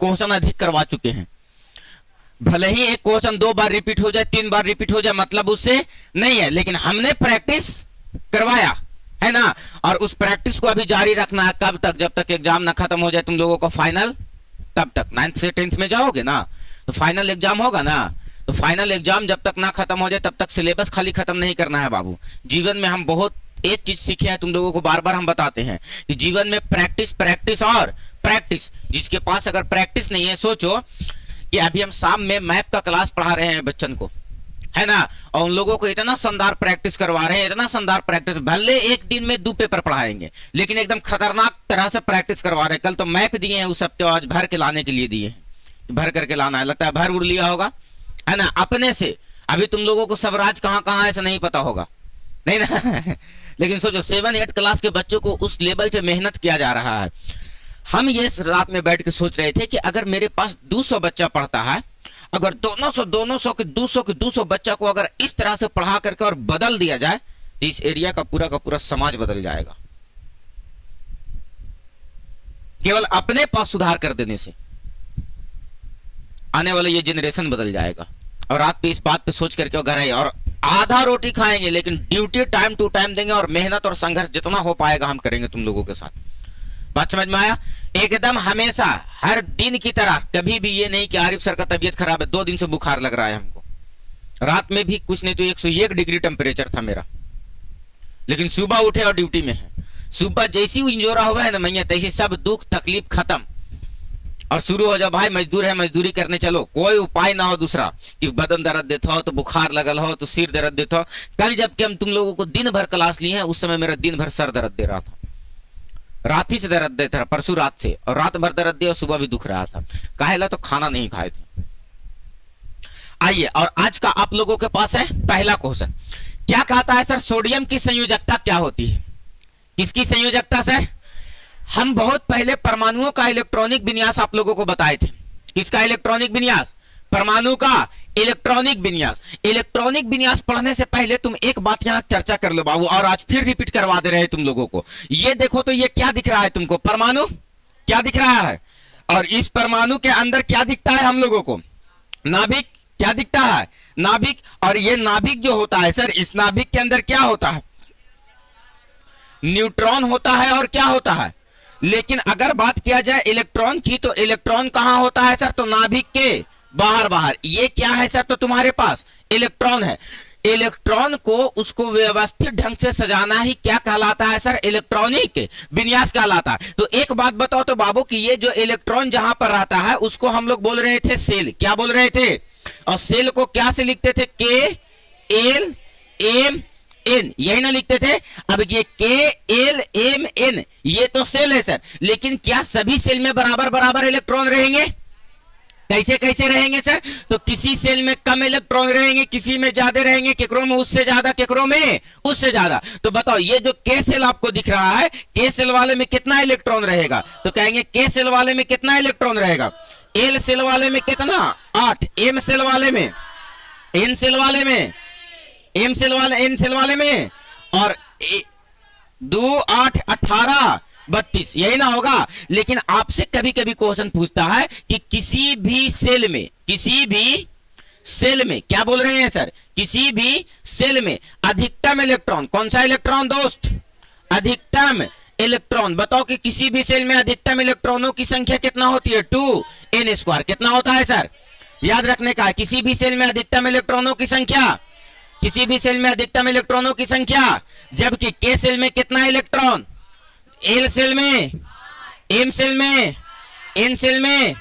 Question अधिक करवा चुके हैं। भले ही एक क्वेश्चन 2 बार रिपीट हो जाए, 3 बार रिपीट हो जाए, मतलब उससे नहीं है, लेकिन हमने प्रैक्टिस करवाया है ना। और उस प्रैक्टिस को अभी जारी रखना है। कब तक? जब तक एग्जाम ना खत्म हो जाए तुम लोगों का फाइनल, तब तक। 9th से 10th में जाओगे ना तो फाइनल एग्जाम होगा ना, तो फाइनल एग्जाम जब तक ना खत्म हो जाए तब तक सिलेबस खाली खत्म नहीं करना है बाबू। जीवन में हम बहुत एक चीज सीखे हैं, तुम लोगों को बार बार हम बताते हैं कि जीवन में प्रैक्टिस प्रैक्टिस और प्रैक्टिस। जिसके पास अगर प्रैक्टिस नहीं है, सोचो कि अभी हम शाम में मैथ का क्लास पढ़ा रहे हैं बच्चन को, है ना, और उन लोगों को इतना शानदार प्रैक्टिस करवा रहे हैं, इतना शानदार प्रैक्टिस, भले एक दिन में 2 पेपर पढ़ाएंगे लेकिन एकदम खतरनाक तरह से प्रैक्टिस करवा रहे हैं। कल तो मैप दिए हैं, उस सबके आज भर के लाने के लिए दिए हैं, भर करके लाना है। लगता है भर उड़ लिया होगा, है ना, अपने से। अभी तुम लोगों को सब राज कहाँ कहाँ ऐसा नहीं पता होगा, नहीं ना लेकिन सोचो 7-8 क्लास के बच्चों को उस लेवल पे मेहनत किया जा रहा है। हम ये रात में बैठ के सोच रहे थे कि अगर मेरे पास 200 बच्चा पढ़ता है, अगर 200 के 200 बच्चा को अगर इस तरह से पढ़ा करके और बदल दिया जाए तो इस एरिया का पूरा समाज बदल जाएगा, केवल अपने पास सुधार कर देने से। आने वाला ये जनरेशन बदल जाएगा। और रात पे इस बात पे सोच करके घर आए और आधा रोटी खाएंगे लेकिन ड्यूटी टाइम टू टाइम देंगे और मेहनत और संघर्ष जितना हो पाएगा हम करेंगे तुम लोगों के साथ। बात समझ में आया? एकदम हमेशा हर दिन की तरह, कभी भी ये नहीं कि आरिफ सर का तबीयत खराब है, 2 दिन से बुखार लग रहा है हमको, रात में भी कुछ नहीं तो 101 डिग्री टेम्परेचर था मेरा, लेकिन सुबह उठे और ड्यूटी में है। सुबह जैसी इंजोरा हुआ है ना मैया, तैसे सब दुख तकलीफ खत्म और शुरू हो जाओ, भाई मजदूर है मजदूरी करने चलो। कोई उपाय ना हो दूसरा कि बदन दर्द देता हो तो बुखार लगल हो तो सिर दर्द देता हो। कल जबकि हम तुम लोगों को दिन भर क्लास लिए हैं, उस समय मेरा दिन भर सर दर्द दे रहा था, रात ही से दर्द देता था, परसों रात से, और रात भर दर्द दिया और सुबह भी दुख रहा था। काहेला तो खाना नहीं खाए थे। आइए, और आज का आप लोगों के पास है पहला क्वेश्चन। क्या कहता है सर, सोडियम की संयोजकता क्या होती है? किसकी संयोजकता सर? हम बहुत पहले परमाणुओं का इलेक्ट्रॉनिक विन्यास आप लोगों को बताए थे। किसका इलेक्ट्रॉनिक विन्यास? परमाणु का इलेक्ट्रॉनिक विन्यास। इलेक्ट्रॉनिक विन्यास पढ़ने से पहले तुम एक बात यहां चर्चा कर लो बाबू, और आज फिर रिपीट करवा दे रहे हैं तुम लोगों को। ये देखो तो ये क्या दिख रहा है तुमको? परमाणु क्या दिख रहा है? और इस परमाणु के अंदर क्या दिखता है हम लोगों को? नाभिक। क्या दिखता है? नाभिक। और ये नाभिक जो होता है सर, इस नाभिक के अंदर क्या होता है? न्यूट्रॉन होता है। और क्या होता है? लेकिन अगर बात किया जाए इलेक्ट्रॉन की, तो इलेक्ट्रॉन कहां होता है सर? तो नाभिक के बाहर। ये क्या है सर? तो तुम्हारे पास इलेक्ट्रॉन है। इलेक्ट्रॉन को उसको व्यवस्थित ढंग से सजाना ही क्या कहलाता है सर? इलेक्ट्रॉनिक विन्यास कहलाता है। तो एक बात बताओ तो बाबू कि ये जो इलेक्ट्रॉन जहां पर रहता है उसको हम लोग बोल रहे थे सेल। क्या बोल रहे थे? और सेल को क्या से लिखते थे? KLMN, यही ना लिखते थे? अब ये KLMN ये तो सेल है सर, लेकिन क्या सभी सेल में बराबर इलेक्ट्रॉन रहेंगे? कैसे कैसे रहेंगे सर? तो किसी सेल में कम इलेक्ट्रॉन रहेंगे, किसी में ज्यादा रहेंगे, केकरो में उससे ज्यादा, केकरो में उससे ज्यादा। तो बताओ ये जो K सेल आपको दिख रहा है, K सेल वाले में कितना इलेक्ट्रॉन रहेगा? तो कहेंगे K सेल वाले में कितना इलेक्ट्रॉन रहेगा? L सेल वाले में कितना? 8। M सेल वाले में, N सेल वाले में, M सेल वाले, N सेल वाले में, और 2 8 18 32, यही ना होगा? लेकिन आपसे कभी कभी क्वेश्चन पूछता है कि किसी भी सेल में क्या बोल रहे हैं सर? किसी भी सेल में अधिकतम इलेक्ट्रॉन, कौन सा इलेक्ट्रॉन दोस्त? अधिकतम इलेक्ट्रॉन। बताओ कि किसी भी सेल में अधिकतम इलेक्ट्रॉनों की संख्या कितना होती है? 2n²। कितना होता है सर? याद रखने का है, किसी भी सेल में अधिकतम इलेक्ट्रॉनों की संख्या, किसी भी सेल में अधिकतम इलेक्ट्रॉनों की संख्या। जबकि K सेल में कितना इलेक्ट्रॉन? L सेल में, M सेल में, N सेल में,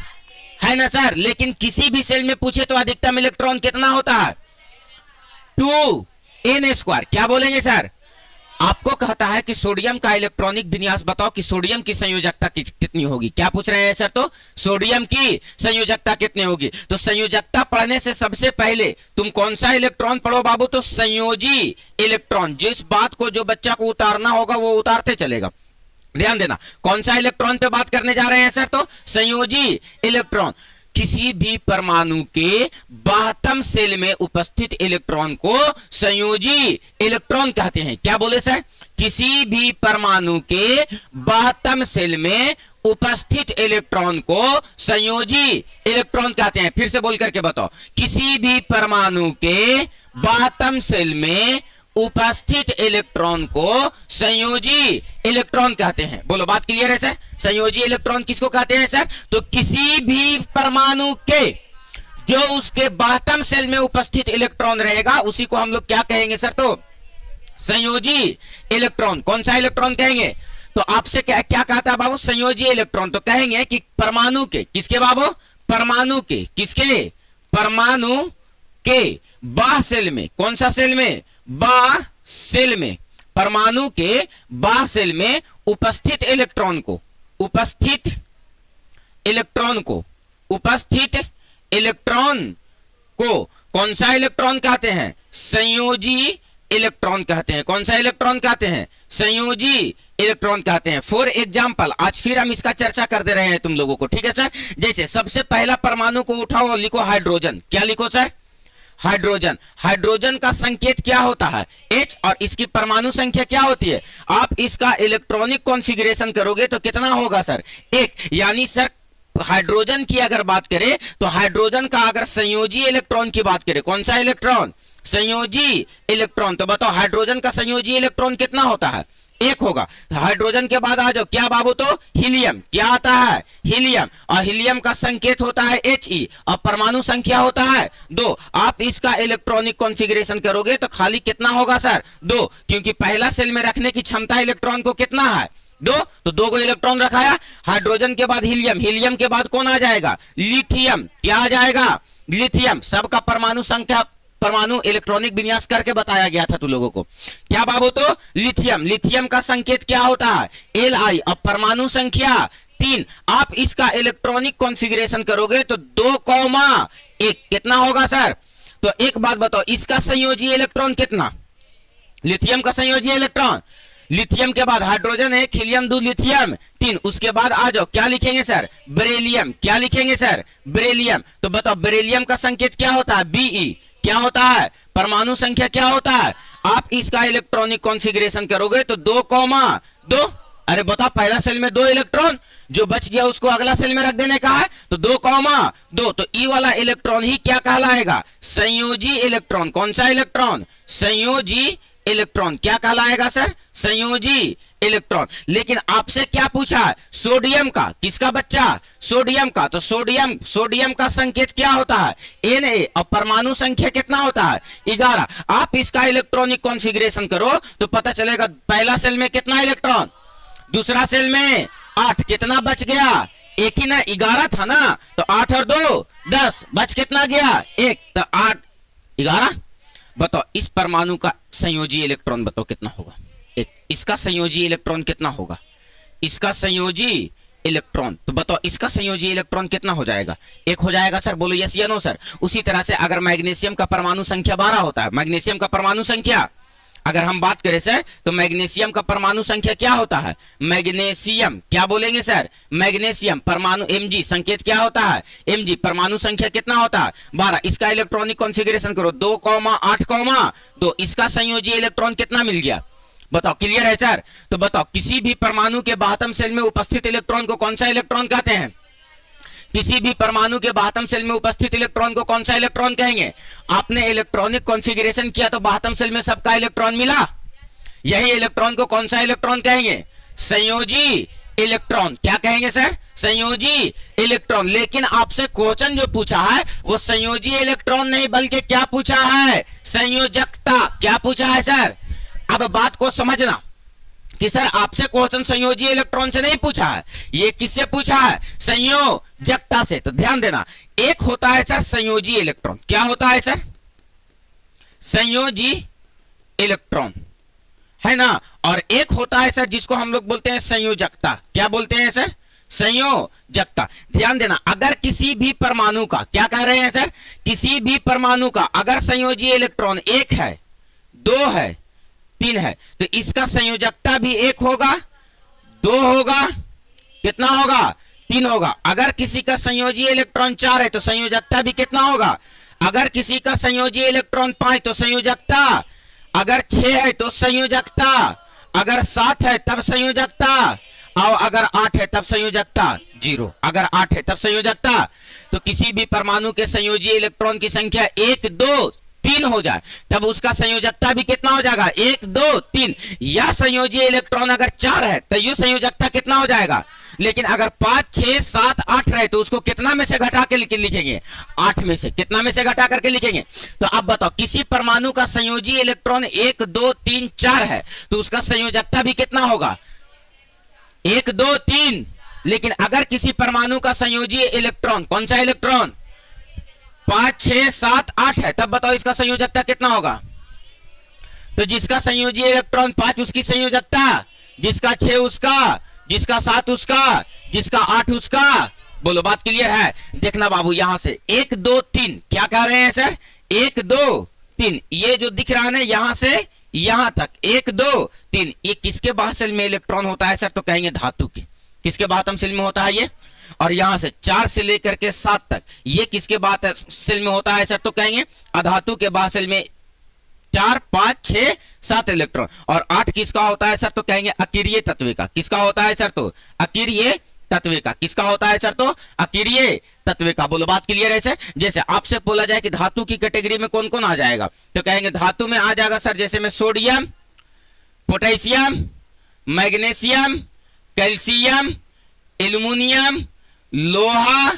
है ना सर? लेकिन किसी भी सेल में पूछे तो अधिकतम इलेक्ट्रॉन कितना होता है? 2n²। क्या बोलेंगे सर? आपको कहता है कि सोडियम का इलेक्ट्रॉनिक विन्यास बताओ कि सोडियम की संयोजकता कितनी होगी। क्या पूछ रहे हैं सर? तो सोडियम की संयोजकता कितनी होगी? तो संयोजकता पढ़ने से सबसे पहले तुम कौन सा इलेक्ट्रॉन पढ़ो बाबू? तो संयोजी इलेक्ट्रॉन। जिस बात को जो बच्चा को उतारना होगा वो उतारते चलेगा। ध्यान देना, कौन सा इलेक्ट्रॉन पे बात करने जा रहे हैं सर? तो संयोजी इलेक्ट्रॉन। किसी भी परमाणु के बाह्यतम सेल में उपस्थित इलेक्ट्रॉन को संयोजी इलेक्ट्रॉन कहते हैं। क्या बोले सर? किसी भी परमाणु के 72 सेल में उपस्थित इलेक्ट्रॉन को संयोजी इलेक्ट्रॉन कहते हैं। फिर से बोल करके बताओ, किसी भी परमाणु के 72 सेल में उपस्थित इलेक्ट्रॉन को संयोजी इलेक्ट्रॉन कहते हैं। बोलो, बात क्लियर है सर? संयोजी इलेक्ट्रॉन किसको कहते हैं सर? तो किसी भी परमाणु के जो उसके 72 सेल में उपस्थित इलेक्ट्रॉन रहेगा उसी को हम लोग क्या कहेंगे सर? तो संयोजी इलेक्ट्रॉन। कौन सा इलेक्ट्रॉन कहेंगे? तो आपसे क्या कहता है बाबू? संयोजी इलेक्ट्रॉन। तो कहेंगे कि परमाणु के, किसके बाबू? परमाणु के, किसके? परमाणु के बाह्य सेल में। कौन सा सेल में? बाह्य सेल में। परमाणु के बाह्य सेल में उपस्थित इलेक्ट्रॉन को, उपस्थित इलेक्ट्रॉन को, उपस्थित इलेक्ट्रॉन को कौन सा इलेक्ट्रॉन कहते हैं? संयोजी इलेक्ट्रॉन कहते हैं। कौन सा इलेक्ट्रॉन कहते हैं? संयोजी इलेक्ट्रॉन कहते हैं। फॉर एग्जाम्पल, आज फिर हम इसका चर्चा कर दे रहे हैं तुम लोगों को, ठीक है सर? जैसे सबसे पहला परमाणु को उठाओ और लिखो हाइड्रोजन। क्या लिखो सर? हाइड्रोजन। हाइड्रोजन का संकेत क्या होता है? H, और इसकी परमाणु संख्या क्या होती है? आप इसका इलेक्ट्रॉनिक कॉन्फ़िगरेशन करोगे तो कितना होगा सर? 1। यानी सर हाइड्रोजन की अगर बात करें तो हाइड्रोजन का अगर संयोजी इलेक्ट्रॉन की बात करें, कौन सा इलेक्ट्रॉन? संयोजी इलेक्ट्रॉन। तो बताओ हाइड्रोजन का संयोजी इलेक्ट्रॉन कितना होता है? 1 होगा। हाइड्रोजन के बाद आ जाओ, क्या बाबू? तो हीलियम। क्या आता है? हीलियम। और हीलियम का संकेत होता है He, और परमाणु संख्या होता है 2। आप इसका इलेक्ट्रॉनिक कॉन्फ़िगरेशन करोगे तो खाली कितना होगा सर? 2, क्योंकि पहला सेल में रखने की क्षमता इलेक्ट्रॉन को कितना है? 2। तो 2 को इलेक्ट्रॉन रखाया। हाइड्रोजन के बाद हीलियम, हीलियम के बाद कौन आ जाएगा? लिथियम। क्या आ जाएगा? लिथियम। सबका परमाणु संख्या, परमाणु इलेक्ट्रॉनिक विन्यास करके बताया गया था तुम लोगों को। क्या बाबू? तो लिथियम। लिथियम का संकेत क्या होता है? Li, और परमाणु संख्या 3। आप इसका इलेक्ट्रॉनिक कॉन्फ़िगरेशन करोगे तो 2,1 कितना होगा सर? तो एक बात बताओ, इसका संयोजी इलेक्ट्रॉन कितना? लिथियम का संयोजी इलेक्ट्रॉन, लिथियम के बाद हाइड्रोजन 1, हीलियम 2, लिथियम 3। उसके बाद आ जाओ, क्या लिखेंगे सर? बेरिलियम। क्या लिखेंगे सर? बेरिलियम। तो बताओ बेरिलियम का संकेत क्या होता है? Be। क्या होता है? परमाणु संख्या क्या होता है? आप इसका इलेक्ट्रॉनिक कॉन्फ़िगरेशन करोगे तो 2,2। अरे बताओ, पहला सेल में 2 इलेक्ट्रॉन, जो बच गया उसको अगला सेल में रख देने का है, तो 2,2। तो ई वाला इलेक्ट्रॉन ही क्या कहलाएगा? संयोजी इलेक्ट्रॉन। कौन सा इलेक्ट्रॉन? संयोजी इलेक्ट्रॉन। क्या कहलाएगा सर? संयोजी इलेक्ट्रॉन। लेकिन आपसे क्या पूछा? सोडियम का। किसका बच्चा? सोडियम का। तो सोडियम का संकेत क्या होता है? Na, और परमाणु संख्या कितना होता है? 11। आप इसका इलेक्ट्रॉनिक कॉन्फ़िगरेशन करो तो पता चलेगा पहला सेल में कितना इलेक्ट्रॉन, दूसरा सेल में 8। कितना बच गया? 1 ही ना, 11 था ना, तो 8 और 2 10, बच कितना गया? 1। तो 8 11। बताओ इस परमाणु का संयोजी इलेक्ट्रॉन बताओ कितना होगा? 1। इसका संयोजी इलेक्ट्रॉन कितना होगा? इसका संयोजी इलेक्ट्रॉन, तो बताओ इसका संयोजी इलेक्ट्रॉन कितना हो जाएगा? 1 हो जाएगा सर। बोलो यस या नो सर? उसी तरह से अगर मैग्नीशियम का परमाणु संख्या 12 होता है, मैग्नीशियम का परमाणु संख्या अगर हम बात करें सर तो मैग्नीशियम का परमाणु संख्या क्या होता है? मैग्नीशियम। क्या बोलेंगे सर? मैग्नीशियम। परमाणु Mg, संकेत क्या होता है? Mg। परमाणु संख्या कितना होता है? 12। इसका इलेक्ट्रॉनिक कॉन्फ़िगरेशन करो 2,8,2। इसका संयोजी इलेक्ट्रॉन कितना मिल गया? बताओ, क्लियर है सर? तो बताओ किसी भी परमाणु के 72 सेल में उपस्थित इलेक्ट्रॉन को कौन सा इलेक्ट्रॉन कहते हैं? किसी भी परमाणु के 72 सेल में उपस्थित इलेक्ट्रॉन को कौन सा इलेक्ट्रॉन कहेंगे? आपने इलेक्ट्रॉनिक कॉन्फ़िगरेशन किया तो 72 सेल में सबका इलेक्ट्रॉन मिला, यही इलेक्ट्रॉन को कौन सा इलेक्ट्रॉन कहेंगे? संयोजी इलेक्ट्रॉन। क्या कहेंगे सर? संयोजी इलेक्ट्रॉन। लेकिन आपसे क्वेश्चन जो पूछा है वो संयोजी इलेक्ट्रॉन नहीं बल्कि क्या पूछा है? संयोजकता। क्या पूछा है सर? अब बात को समझना कि सर आपसे क्वेश्चन संयोजी इलेक्ट्रॉन से नहीं पूछा है, ये किससे पूछा है? संयोजकता से। तो ध्यान देना, एक होता है सर संयोजी इलेक्ट्रॉन। क्या होता है सर? संयोजी इलेक्ट्रॉन, है ना। और एक होता है सर जिसको हम लोग बोलते हैं संयोजकता। क्या बोलते हैं सर? संयोजकता। ध्यान देना, अगर किसी भी परमाणु का, क्या कह रहे हैं सर? किसी भी परमाणु का अगर संयोजी इलेक्ट्रॉन 1 है, 2 है, 3 है, तो इसका संयोजकता भी 1 होगा, 2 होगा, कितना होगा? 3 होगा। अगर किसी का संयोजी इलेक्ट्रॉन 4 है तो संयोजकता भी कितना होगा? अगर किसी का संयोजी इलेक्ट्रॉन 5 तो संयोजकता, अगर 6 है तो संयोजकता, अगर 7 है तब संयोजकता, और अगर 8 है तब संयोजकता 0। अगर 8 है तब संयोजकता, तो किसी भी परमाणु के संयोजी इलेक्ट्रॉन की संख्या 1 2 3 हो जाए तब उसका संयोजकता भी कितना हो जाएगा, 1 2 3। या संयोजी इलेक्ट्रॉन अगर 4 है तो ये संयोजकता कितना हो जाएगा। लेकिन अगर 5 6 7 8 रहे तो उसको कितना में से घटा के लिखेंगे, 8 में से। कितना में से घटा करके लिखेंगे। तो अब बताओ, किसी परमाणु का संयोजी इलेक्ट्रॉन 1 2 3 4 है तो उसका संयोजकता भी कितना होगा, 1 2 3। लेकिन अगर किसी परमाणु का संयोजी इलेक्ट्रॉन, कौन सा इलेक्ट्रॉन, 5 6 7 8 है, तब बताओ इसका संयोजकता कितना होगा। तो जिसका संयोजी इलेक्ट्रॉन 5 उसकी संयोजकता, जिसका 6 उसका, जिसका 7 उसका, जिसका 8 उसका। बोलो बात क्लियर है। देखना बाबू, यहां से 1 2 3 क्या कह रहे हैं सर, 1 2 3 ये जो दिख रहा है ना यहां से यहां तक 1 2 3 ये किसके बाह्य में इलेक्ट्रॉन होता है सर, तो कहेंगे धातु के। किसके बाह्य सेल में होता है ये। और यहां से 4 से लेकर के 7 तक ये किसके बाह्य सेल में होता है सर, तो कहेंगे अधातु के बाह्य सेल में 4 5 6 7 इलेक्ट्रॉन। और 8 किसका होता है सर, तो कहेंगे अकीरिय तत्व का। किसका होता है सर, तो अकीरिय तत्व का। किसका होता है सर, तो अकीरिय तत्व का। बोलो बात क्लियर है सर। जैसे आपसे बोला जाए कि धातु की कैटेगरी में कौन कौन आ जाएगा, तो कहेंगे धातु में आ जाएगा सर जैसे में sodium, potassium, magnesium, calcium, aluminium, लोहा,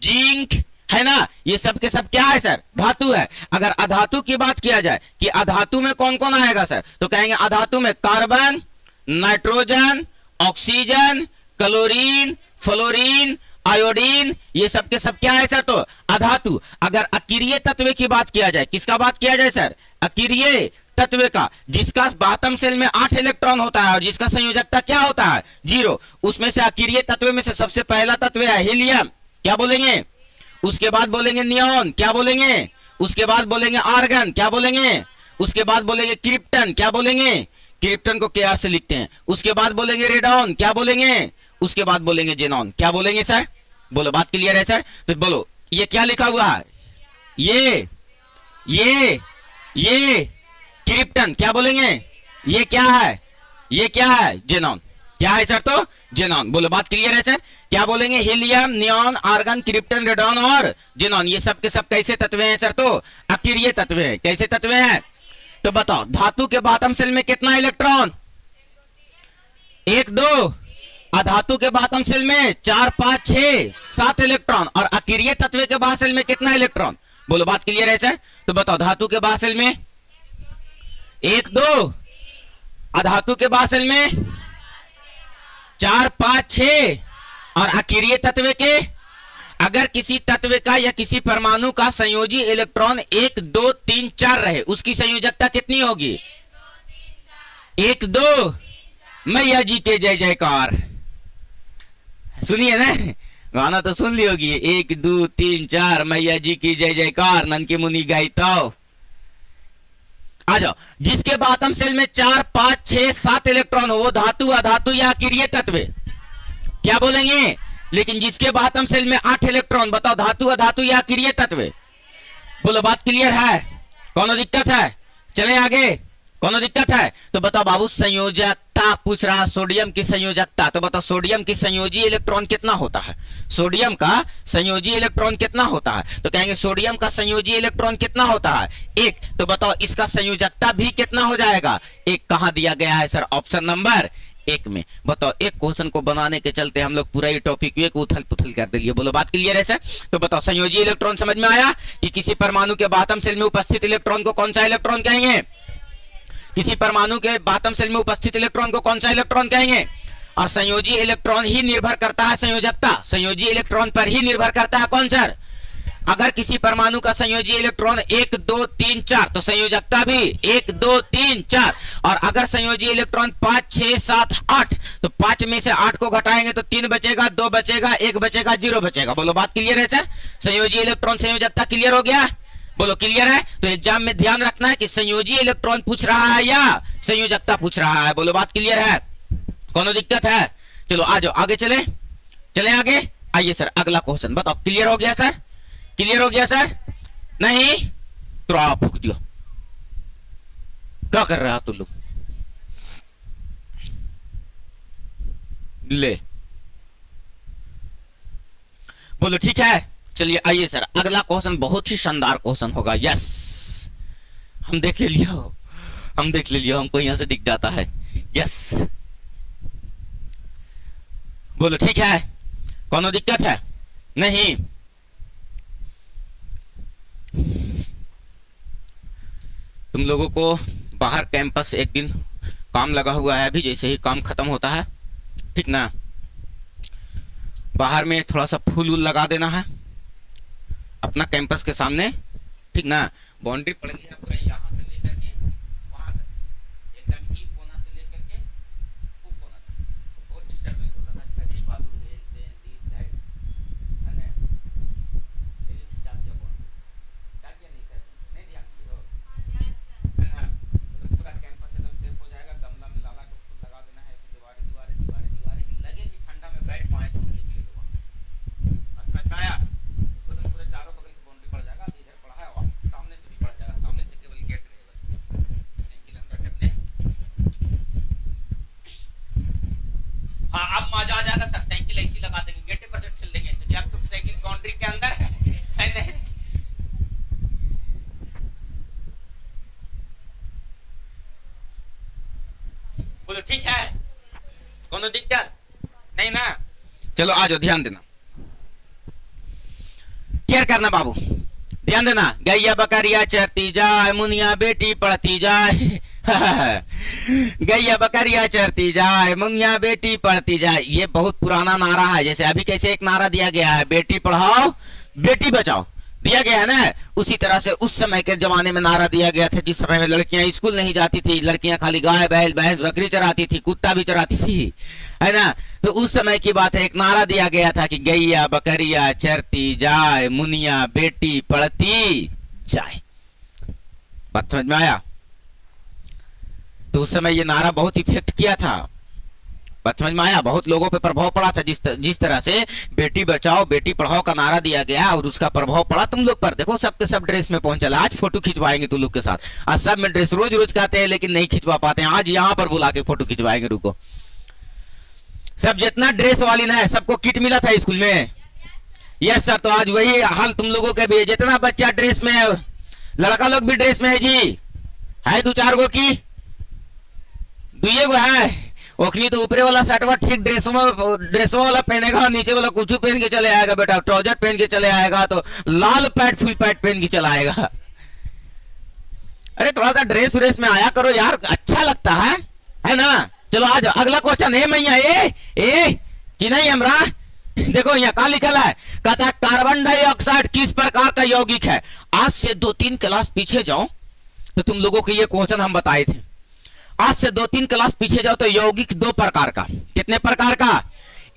जिंक, है ना। ये सब के सब क्या है सर, धातु है। अगर अधातु की बात किया जाए कि अधातु में कौन कौन आएगा सर, तो कहेंगे अधातु में carbon, nitrogen, oxygen, chlorine, fluorine, iodine, ये सब के सब क्या है सर, तो अधातु। अगर अकीरिय तत्व की बात किया जाए, किसका बात किया जाए सर, अकीरिय तत्व का, जिसका बातम सेल में 8 इलेक्ट्रॉन होता है और जिसका संयोजकता क्या होता है 0। उसमें से अकीरिय तत्व में से सबसे पहला तत्व है हीलियम, क्या बोलेंगे। उसके बाद बोलेंगे नियॉन, क्या बोलेंगे। उसके बाद बोलेंगे आर्गन, क्या बोलेंगे। उसके बाद बोलेंगे क्रिप्टन, क्या बोलेंगे। क्रिप्टन को क्या से लिखते हैं। उसके बाद बोलेंगे रेडॉन, क्या बोलेंगे। उसके बाद बोलेंगे जेनॉन, क्या बोलेंगे सर। बोलो बात क्लियर है सर। तो बोलो ये क्या लिखा हुआ है, ये क्रिप्टन, क्या बोलेंगे। ये क्या है, ये क्या है, जेनॉन। क्या है सर, तो जेनॉन। बोलो बात क्लियर है सर। क्या बोलेंगे, helium, neon, argon, krypton, radon और जेनॉन। ये सब के सब कैसे तत्व हैं सर, तो अकीरिय तत्व हैं। कैसे तत्व हैं, तो बताओ धातु के बातम सेल में कितना इलेक्ट्रॉन, 1 2। अधातु के बातम सेल में 4 5 6 7 इलेक्ट्रॉन। और अकीरिय तत्व के बाह्य सेल में कितना इलेक्ट्रॉन। बोलो बात क्लियर है सर। तो बताओ धातु के बाह्य सेल में 1 2, अधातु के बाह्य सेल में 4 5 6 और अकीरिय तत्व के, अगर किसी तत्व का या किसी परमाणु का संयोजी इलेक्ट्रॉन 1 2 3 4 रहे, उसकी संयोजकता कितनी होगी, 1 2। मैया जी के जय जयकार, सुनिए ना, गाना तो सुन ली होगी, 1 2 3 4 मैया जी की जय जयकार, नन की मुनि गाई। तो आ जाओ, जिसके बातम सेल में 4 5 6 7 इलेक्ट्रॉन हो वो धातु, अधातु या अकीरिय तत्व, क्या बोलेंगे। लेकिन जिसके बातम सेल में 8 इलेक्ट्रॉन, बताओ धातु, अधातु या अकीरिय तत्व। बोलो बात क्लियर है, कौन दिक्कत है। चले आगे, कौन दिक्कत है। तो बताओ बाबू संयोजकता पूछ रहा, सोडियम की संयोजकता। तो बताओ सोडियम की संयोजी इलेक्ट्रॉन कितना होता है, सोडियम का संयोजी इलेक्ट्रॉन कितना होता है। तो कहेंगे सोडियम का संयोजी इलेक्ट्रॉन कितना होता है, 1। तो बताओ इसका संयोजकता भी कितना हो जाएगा, 1। कहां दिया गया है सर, ऑप्शन नंबर 1 में। बताओ एक क्वेश्चन को बनाने के चलते हम लोग पूरा ही टॉपिक को उथल पुथल कर दिए। बोलो बात क्लियर है सर। तो बताओ संयोजी इलेक्ट्रॉन समझ में आया कि किसी परमाणु के बातम सेल में उपस्थित इलेक्ट्रॉन को कौन सा इलेक्ट्रॉन कहेंगे। किसी परमाणु के बातम सेल में उपस्थित इलेक्ट्रॉन को कौन सा इलेक्ट्रॉन कहेंगे। और संयोजी इलेक्ट्रॉन ही निर्भर करता है संयोजकता, संयोजी इलेक्ट्रॉन पर ही निर्भर करता है कौन सर। अगर किसी परमाणु का संयोजी इलेक्ट्रॉन 1 2 3 4 तो संयोजकता भी 1 2 3 4। और अगर संयोजी इलेक्ट्रॉन 5 6 7 8 तो 5 में से 8 को घटाएंगे तो 3 बचेगा, 2 बचेगा, 1 बचेगा, 0 बचेगा। बोलो बात क्लियर है सर। संयोजी इलेक्ट्रॉन संयोजकता क्लियर हो गया। बोलो क्लियर है। तो एग्जाम में ध्यान रखना है कि संयोजी इलेक्ट्रॉन पूछ रहा है या संयोजकता पूछ रहा है। बोलो बात क्लियर है, कौन दिक्कत है। चलो आ जाओ आगे चले आगे। आइए सर अगला क्वेश्चन बताओ। क्लियर हो गया सर, क्लियर हो गया सर। नहीं तो आप फूक दियो, क्या कर रहे हो तुम लोग। ले, बोलो ठीक है। चलिए आइए सर, अगला क्वेश्चन बहुत ही शानदार क्वेश्चन होगा। यस, हम देख ले लिया, हम देख ले लिया, हमको यहां से दिख जाता है। यस, बोलो ठीक है, कोनो दिक्कत है? नहीं। तुम लोगों को बाहर कैंपस एक दिन काम लगा हुआ है, अभी जैसे ही काम खत्म होता है, ठीक ना, बाहर में थोड़ा सा फूल वूल लगा देना है अपना कैंपस के सामने, ठीक ना। बाउंड्री पड़ गई है पूरा, यहाँ से लेकर के वहां तक, एकदम ई कोना से लेकर के ऊ कोना तक। बहुत डिस्टर्बेंस होता था, छड़ी बालू रेल पेन दिस दैट, है ना। चलिए खिंचा दिया बाउंड्री, खिंचा दिया नहीं सर, नहीं ध्यान दिए हो, है ना। तो पूरा कैंपस एकदम सेफ हो जाएगा। गमला में लाला का फूल लगा देना है, ऐसे दीवारें दीवारें दीवारें दीवारें लगे कि ठंडा में बैठ पाए तो नीचे तो वहाँ। समझ में आया? उसको तो पूरे चारों बगल से बाउंड्री पड़ जाएगा, इधर पड़ा है और सामने से भी पड़ जाएगा, सामने से केवल गेट रहेगा, साइकिल अंदर करने। हाँ, अब मजा आ जाएगा सर, साइकिल ऐसी लगा देंगे, गेट पर से ठेल देंगे ऐसे कि अब तो साइकिल बाउंड्री के अंदर है नहीं। बोलो ठीक है, कोनो दिक्कत नहीं ना। चलो आ जाओ, ध्यान देना, केयर करना बाबू, ध्यान देना। गैया बकरिया चरती जाए, मुनिया बेटी पढ़ती जाए। गैया बकरिया चरती जाए, मुनिया बेटी पढ़ती जाए, ये बहुत पुराना नारा है। जैसे अभी कैसे एक नारा दिया गया है, बेटी पढ़ाओ बेटी बचाओ, दिया गया है ना, उसी तरह से उस समय के जमाने में नारा दिया गया था, जिस समय में लड़कियां स्कूल नहीं जाती थी, लड़कियां खाली गाय बैल भैंस बकरी चराती थी, कुत्ता भी चराती थी, है ना। तो उस समय की बात है, एक नारा दिया गया था कि गैया बकरिया चरती जाए, मुनिया बेटी पढ़ती जाए। बात समझ में आया? तो उस समय ये नारा बहुत इफेक्ट किया था, बात समझ में आया? बहुत लोगों पे प्रभाव पड़ा था। जिस तरह से बेटी बचाओ बेटी पढ़ाओ का नारा दिया गया और उसका प्रभाव पड़ा तुम लोग पर। देखो सबके सब ड्रेस में पहुंचे, आज फोटो खिंचवाएंगे तुम लोग के साथ। आज सब में ड्रेस रोज रोज कहते हैं लेकिन नहीं खिंचवा पाते हैं, आज यहाँ पर बुला के फोटो खिंचवाएंगे। रुको, सब जितना ड्रेस वाली ना है सबको किट मिला था स्कूल में। यस सर, तो आज वही हाल तुम लोगों के भी है। जितना बच्चा ड्रेस में है, लड़का लोग भी ड्रेस में है जी, है दो चार गो की दुए गो है, ओखनी तो ऊपरे वाला शर्टवा ठीक ड्रेसों वाला पहनेगा, नीचे वाला कुछ पहन के चले आएगा बेटा, ट्राउजर पहन के चले आएगा, तो लाल पैंट फुल पैंट पहन के चला आएगा। अरे थोड़ा सा ड्रेस व्रेस में आया करो यार, अच्छा लगता है ना। चलो आज अगला क्वेश्चन है मैया, ए चिन्ह हमरा, देखो यहाँ क्या लिखा है, कहता है कार्बन डाइऑक्साइड किस प्रकार का यौगिक है। आज से 2-3 क्लास पीछे जाओ तो तुम लोगों को ये क्वेश्चन हम बताए थे। आज से 2-3 क्लास पीछे जाओ तो यौगिक 2 प्रकार का, कितने प्रकार का?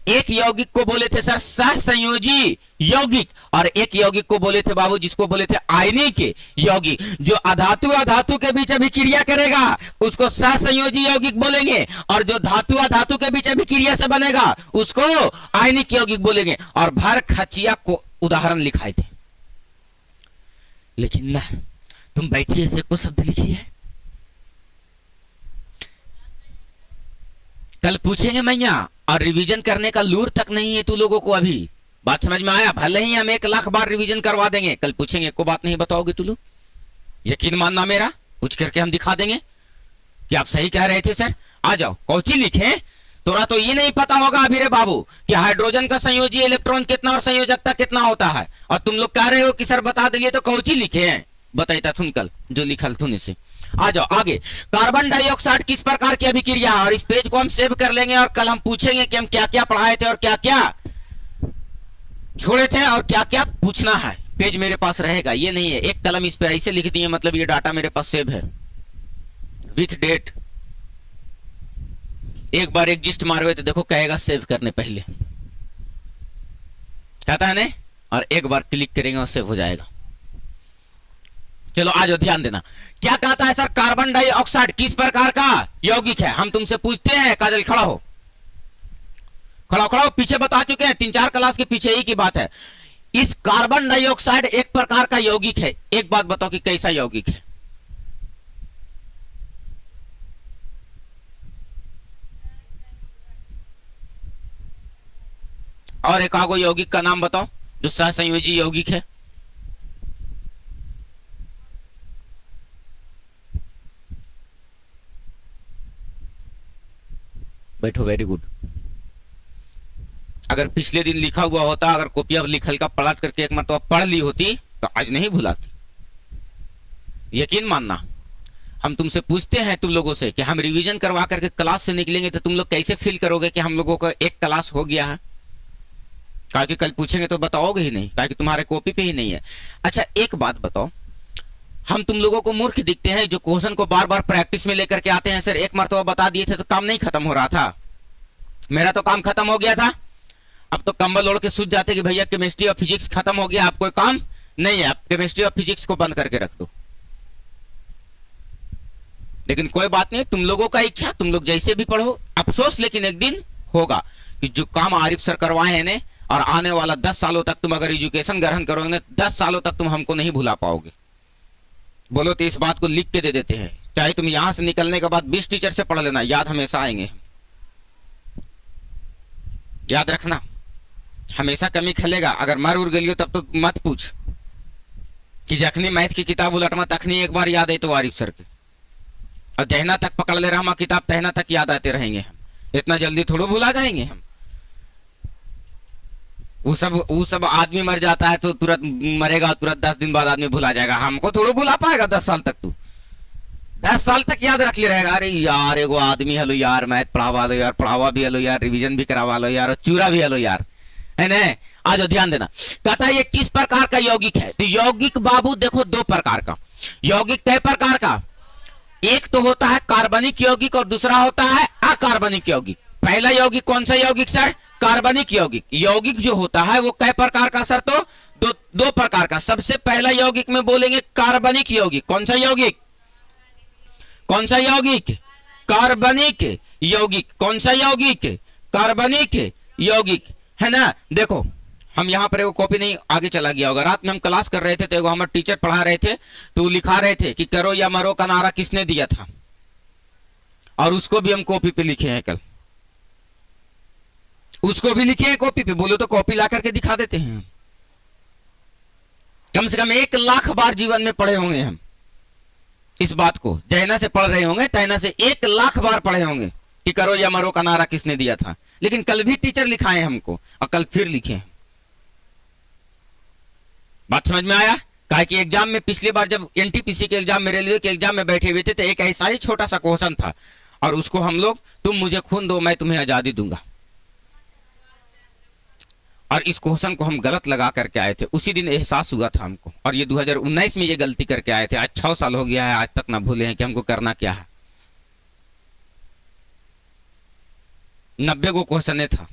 एक यौगिक को बोले थे सर सहसंयोजी यौगिक, और एक यौगिक को बोले थे बाबू जिसको बोले थे आयनिक यौगिक। जो अधातु अधातु के बीच अभिक्रिया करेगा उसको सहसंयोजी यौगिक बोलेंगे, और जो धातु अधातु के बीच अभिक्रिया से बनेगा उसको आयनिक यौगिक बोलेंगे। और भर खचिया को उदाहरण लिखाए थे, लेकिन ना तुम बैठिए ऐसे को शब्द लिखिए, कल पूछेंगे मैया, और रिवीजन करने का लूर तक नहीं है तू लोगों को अभी। बात समझ में आया? भले ही हम 1 लाख बार रिवीजन करवा देंगे, कल पूछेंगे को बात नहीं बताओगे तू लोग, यकीन मानना मेरा, पूछ करके हम दिखा देंगे कि आप सही कह रहे थे सर। आ जाओ, कौची लिखे? तोरा तो ये नहीं पता होगा अभी रे बाबू कि हाइड्रोजन का संयोजी इलेक्ट्रॉन कितना और संयोजकता कितना होता है, और तुम लोग कह रहे हो कि सर बता दिए, तो कौची लिखे हैं बताइता थुन कल जो लिखल थुन इसे। आ जाओ आगे, कार्बन डाइऑक्साइड किस प्रकार की अभिक्रिया है, और इस पेज को हम सेव कर लेंगे और कल हम पूछेंगे कि हम क्या क्या पढ़ाए थे और क्या क्या छोड़े थे और क्या क्या पूछना है। पेज मेरे पास रहेगा, ये नहीं है एक कलम इस पे ऐसे लिख दिए, मतलब ये डाटा मेरे पास सेव है विथ डेट। एक बार एग्जिस्ट मारोगे तो देखो कहेगा सेव करने पहले, कहता है नहीं, और एक बार क्लिक करेंगे और सेव हो जाएगा। चलो आज ध्यान देना, क्या कहता है सर, कार्बन डाइऑक्साइड किस प्रकार का यौगिक है। हम तुमसे पूछते हैं, काजल खड़ा हो, खड़ा खड़ा हो, पीछे बता चुके हैं 3-4 क्लास के पीछे ही की बात है। इस कार्बन डाइऑक्साइड एक प्रकार का यौगिक है, एक बात बताओ कि कैसा यौगिक है। और एक आगो यौगिक का नाम बताओ जो सहसंयोजी यौगिक है। बैठो, वेरी गुड। अगर पिछले दिन लिखा हुआ होता, अगर कॉपी अब लिखल का पलट करके एक मरतबा पढ़ ली होती तो आज नहीं भुलाती, यकीन मानना। हम तुमसे पूछते हैं तुम लोगों से कि हम रिवीजन करवा करके क्लास से निकलेंगे तो तुम लोग कैसे फील करोगे कि हम लोगों का एक क्लास हो गया है? कहा कि कल पूछेंगे तो बताओगे ही नहीं, कहा कि तुम्हारे कॉपी पे ही नहीं है। अच्छा एक बात बताओ, हम तुम लोगों को मूर्ख दिखते हैं जो क्वेश्चन को बार बार प्रैक्टिस में लेकर के आते हैं? सर एक मरतबा बता दिए थे तो काम नहीं खत्म हो रहा था? मेरा तो काम खत्म हो गया था। अब तो कंबल ओढ़ के सूझ जाते कि भैया केमिस्ट्री और फिजिक्स खत्म हो गया, आप कोई काम नहीं है, आप केमिस्ट्री और फिजिक्स को बंद करके रख दो। लेकिन कोई बात नहीं, तुम लोगों का इच्छा, तुम लोग जैसे भी पढ़ो। अफसोस लेकिन एक दिन होगा कि जो काम आरिफ सर करवाए हैं ने, और आने वाला 10 सालों तक तुम अगर एजुकेशन ग्रहण करोगे ना, 10 सालों तक तुम हमको नहीं भुला पाओगे। बोलो तो इस बात को लिख के दे देते हैं, चाहे तुम यहां से निकलने के बाद 20 टीचर से पढ़ लेना, याद हमेशा आएंगे। याद रखना, हमेशा कमी खलेगा। अगर मर उड़ गलियो तब तो मत पूछ कि जखनी मैथ की किताब उलटमा तखनी एक बार याद है तो आरिफ सर के, और जहना तक पकड़ ले रहा किताब तहना तक याद आते रहेंगे हम। इतना जल्दी थोड़ा भुला जाएंगे हम। वो सब आदमी मर जाता है तो तुरंत मरेगा, तुरंत 10 दिन बाद आदमी भुला जाएगा। हमको थोड़ा भुला पाएगा 10 साल तक? तू 10 साल तक याद रख ले रहेगा। अरे यार एगो आदमी हलो यार, मैथ पढ़ावा लो यार, पढ़ावा भी हलो यार, रिवीजन भी करवा लो यार, और चूरा भी हलो यार, है ना? आज ध्यान देना। कहता है ये किस प्रकार का यौगिक है? तो यौगिक बाबू देखो 2 प्रकार का। यौगिक कई प्रकार का? एक तो होता है कार्बनिक यौगिक और दूसरा होता है अकार्बनिक यौगिक। पहला यौगिक कौन सा यौगिक सर? कार्बनिक यौगिक। यौगिक जो होता है वो कई प्रकार का सर? तो दो प्रकार का। सबसे पहला यौगिक में बोलेंगे कार्बनिक यौगिक। कौन सा यौगिक? कौन सा यौगिक? कार्बनिक यौगिक। कौन सा यौगिक? कार्बनिक यौगिक, है ना? देखो हम यहाँ पर वो कॉपी नहीं, आगे चला गया होगा। रात में हम क्लास कर रहे थे तो हमारे टीचर पढ़ा रहे थे तो लिखा रहे थे कि करो या मरो का नारा किसने दिया था, और उसको भी हम कॉपी पे लिखे हैं। कल उसको भी लिखे हैं कॉपी पे। बोलो तो कॉपी ला करके दिखा देते हैं। कम से कम 1 लाख बार जीवन में पढ़े होंगे हम इस बात को। जैना से पढ़ रहे होंगे, तैना से 1 लाख बार पढ़े होंगे कि करो या मरो का नारा किसने दिया था। लेकिन कल भी टीचर लिखाए हमको और कल फिर लिखे। बात समझ में आया? कहा कि एग्जाम में पिछली बार जब एनटीपीसी के एग्जाम में, रेलवे के एग्जाम में बैठे हुए थे तो एक ऐसा ही छोटा सा क्वेश्चन था और उसको हम लोग तुम मुझे खून दो मैं तुम्हें आजादी दूंगा, और इस क्वेश्चन को हम गलत लगा करके आए थे। उसी दिन एहसास हुआ था हमको, और ये 2019 में ये गलती करके आए थे। आज 6 साल हो गया है, आज तक ना भूले हैं कि हमको करना क्या है। 90 को क्वेश्चन था,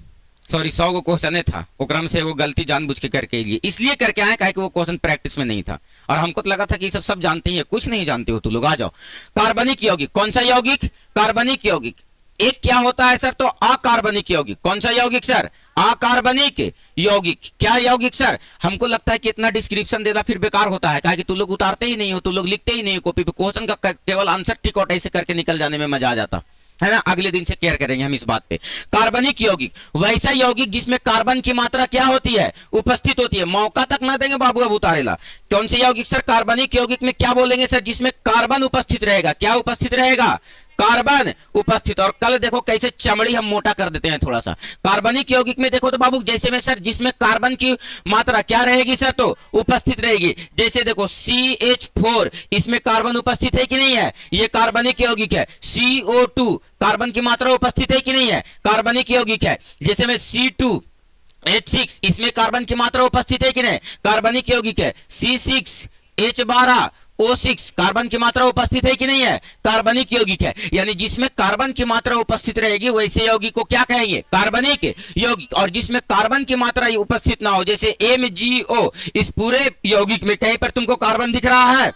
सॉरी 100 को क्वेश्चन था, क्रम से वो गलती जानबूझ के करके लिए इसलिए करके आए काहे कि वो क्वेश्चन प्रैक्टिस में नहीं था, और हमको तो लगा था कि सब जानते ही है। कुछ नहीं जानते हो तो लोग। आ जाओ। कार्बनिक यौगिक। कौन सा यौगिक? कार्बनिक यौगिक। एक क्या होता है सर? तो अकार्बनिक यौगिक। कौन सा यौगिक सर? अकार्बनिक यौगिक। क्या यौगिक सर? हमको लगता है कि इतना डिस्क्रिप्शन देना फिर बेकार होता है, काहे कि तुम लोग उतारते ही नहीं हो, तुम लोग लिखते ही नहीं हो कॉपी पे। क्वेश्चन का केवल आंसर टिक आउट ऐसे करके निकल जाने में मजा आ जाता है ना। अगले दिन से केयर करेंगे हम इस बात पे। कार्बनिक यौगिक वैसा यौगिक जिसमें कार्बन की मात्रा क्या होती है? उपस्थित होती है। मौका तक ना देंगे बाबू अब उतारेला। कौन से यौगिक सर? कार्बनिक यौगिक में क्या बोलेंगे सर? जिसमें कार्बन उपस्थित रहेगा। क्या उपस्थित रहेगा? कार्बन उपस्थित। और कल देखो कैसे चमड़ी हम मोटा कर देते हैं थोड़ा सा। कार्बनिक यौगिक में देखो तो बाबू जैसे में सर जिसमें कार्बन की मात्रा क्या रहेगी सर? तो उपस्थित रहेगी। जैसे देखो CH4, इसमें कार्बन उपस्थित है कि नहीं है? ये कार्बनिक यौगिक है। CO2 कार्बन की मात्रा उपस्थित है कि नहीं है? कार्बनिक यौगिक है। जैसे में C2H6, इसमें कार्बन की मात्रा उपस्थित है कि नहीं? कार्बनिक यौगिक है। C6H12 O6 कार्बन की मात्रा उपस्थित है कि नहीं है? कार्बनिक यौगिक है। यानी जिसमें कार्बन की मात्रा उपस्थित रहेगी वैसे यौगिक को क्या कहेंगे? कार्बनिक यौगिक। और जिसमें कार्बन की मात्रा उपस्थित ना हो, जैसे MgO, इस पूरे यौगिक में कहीं पर तुमको कार्बन दिख रहा है?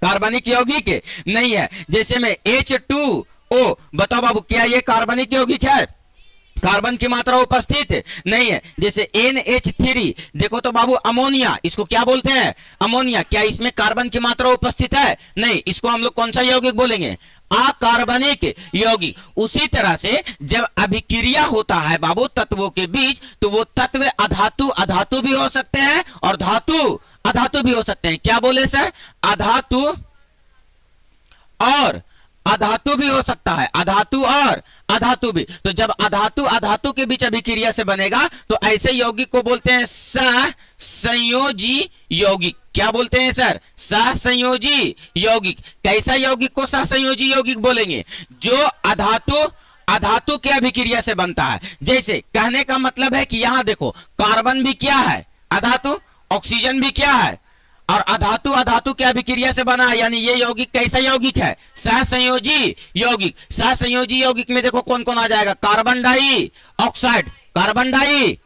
कार्बनिक यौगिक नहीं है। जैसे में H2O, बताओ बाबू क्या ये कार्बनिक यौगिक है? कार्बन की मात्रा उपस्थित नहीं है। जैसे NH3, देखो तो बाबू अमोनिया, इसको क्या बोलते हैं? अमोनिया। क्या इसमें कार्बन की मात्रा उपस्थित है? नहीं। इसको हम लोग कौन सा यौगिक बोलेंगे? अकार्बनिक यौगिक। उसी तरह से जब अभिक्रिया होता है बाबू तत्वों के बीच, तो वो तत्व अधातु अधातु भी हो सकते हैं और धातु अधातु भी हो सकते हैं। क्या बोले सर? अधातु और अधातु भी हो सकता है, अधातु और अधातु भी। तो जब अधातु अधातु के बीच अभिक्रिया से बनेगा तो ऐसे यौगिक को बोलते हैं सहसंयोजी यौगिक। क्या बोलते हैं सर? सहसंयोजी यौगिक। कैसा यौगिक को सहसंयोजी यौगिक बोलेंगे? जो अधातु अधातु के अभिक्रिया से बनता है। जैसे कहने का मतलब है कि यहां देखो, कार्बन भी क्या है? अधातु। ऑक्सीजन भी क्या है? और अधातु अधातु के अभिक्रिया से बना है, यानी ये यौगिक कैसा यौगिक है? सहसंयोजी यौगिक। सहसंयोजी यौगिक में देखो कौन कौन आ जाएगा? कार्बन डाई ऑक्साइड, कार्बन डाई,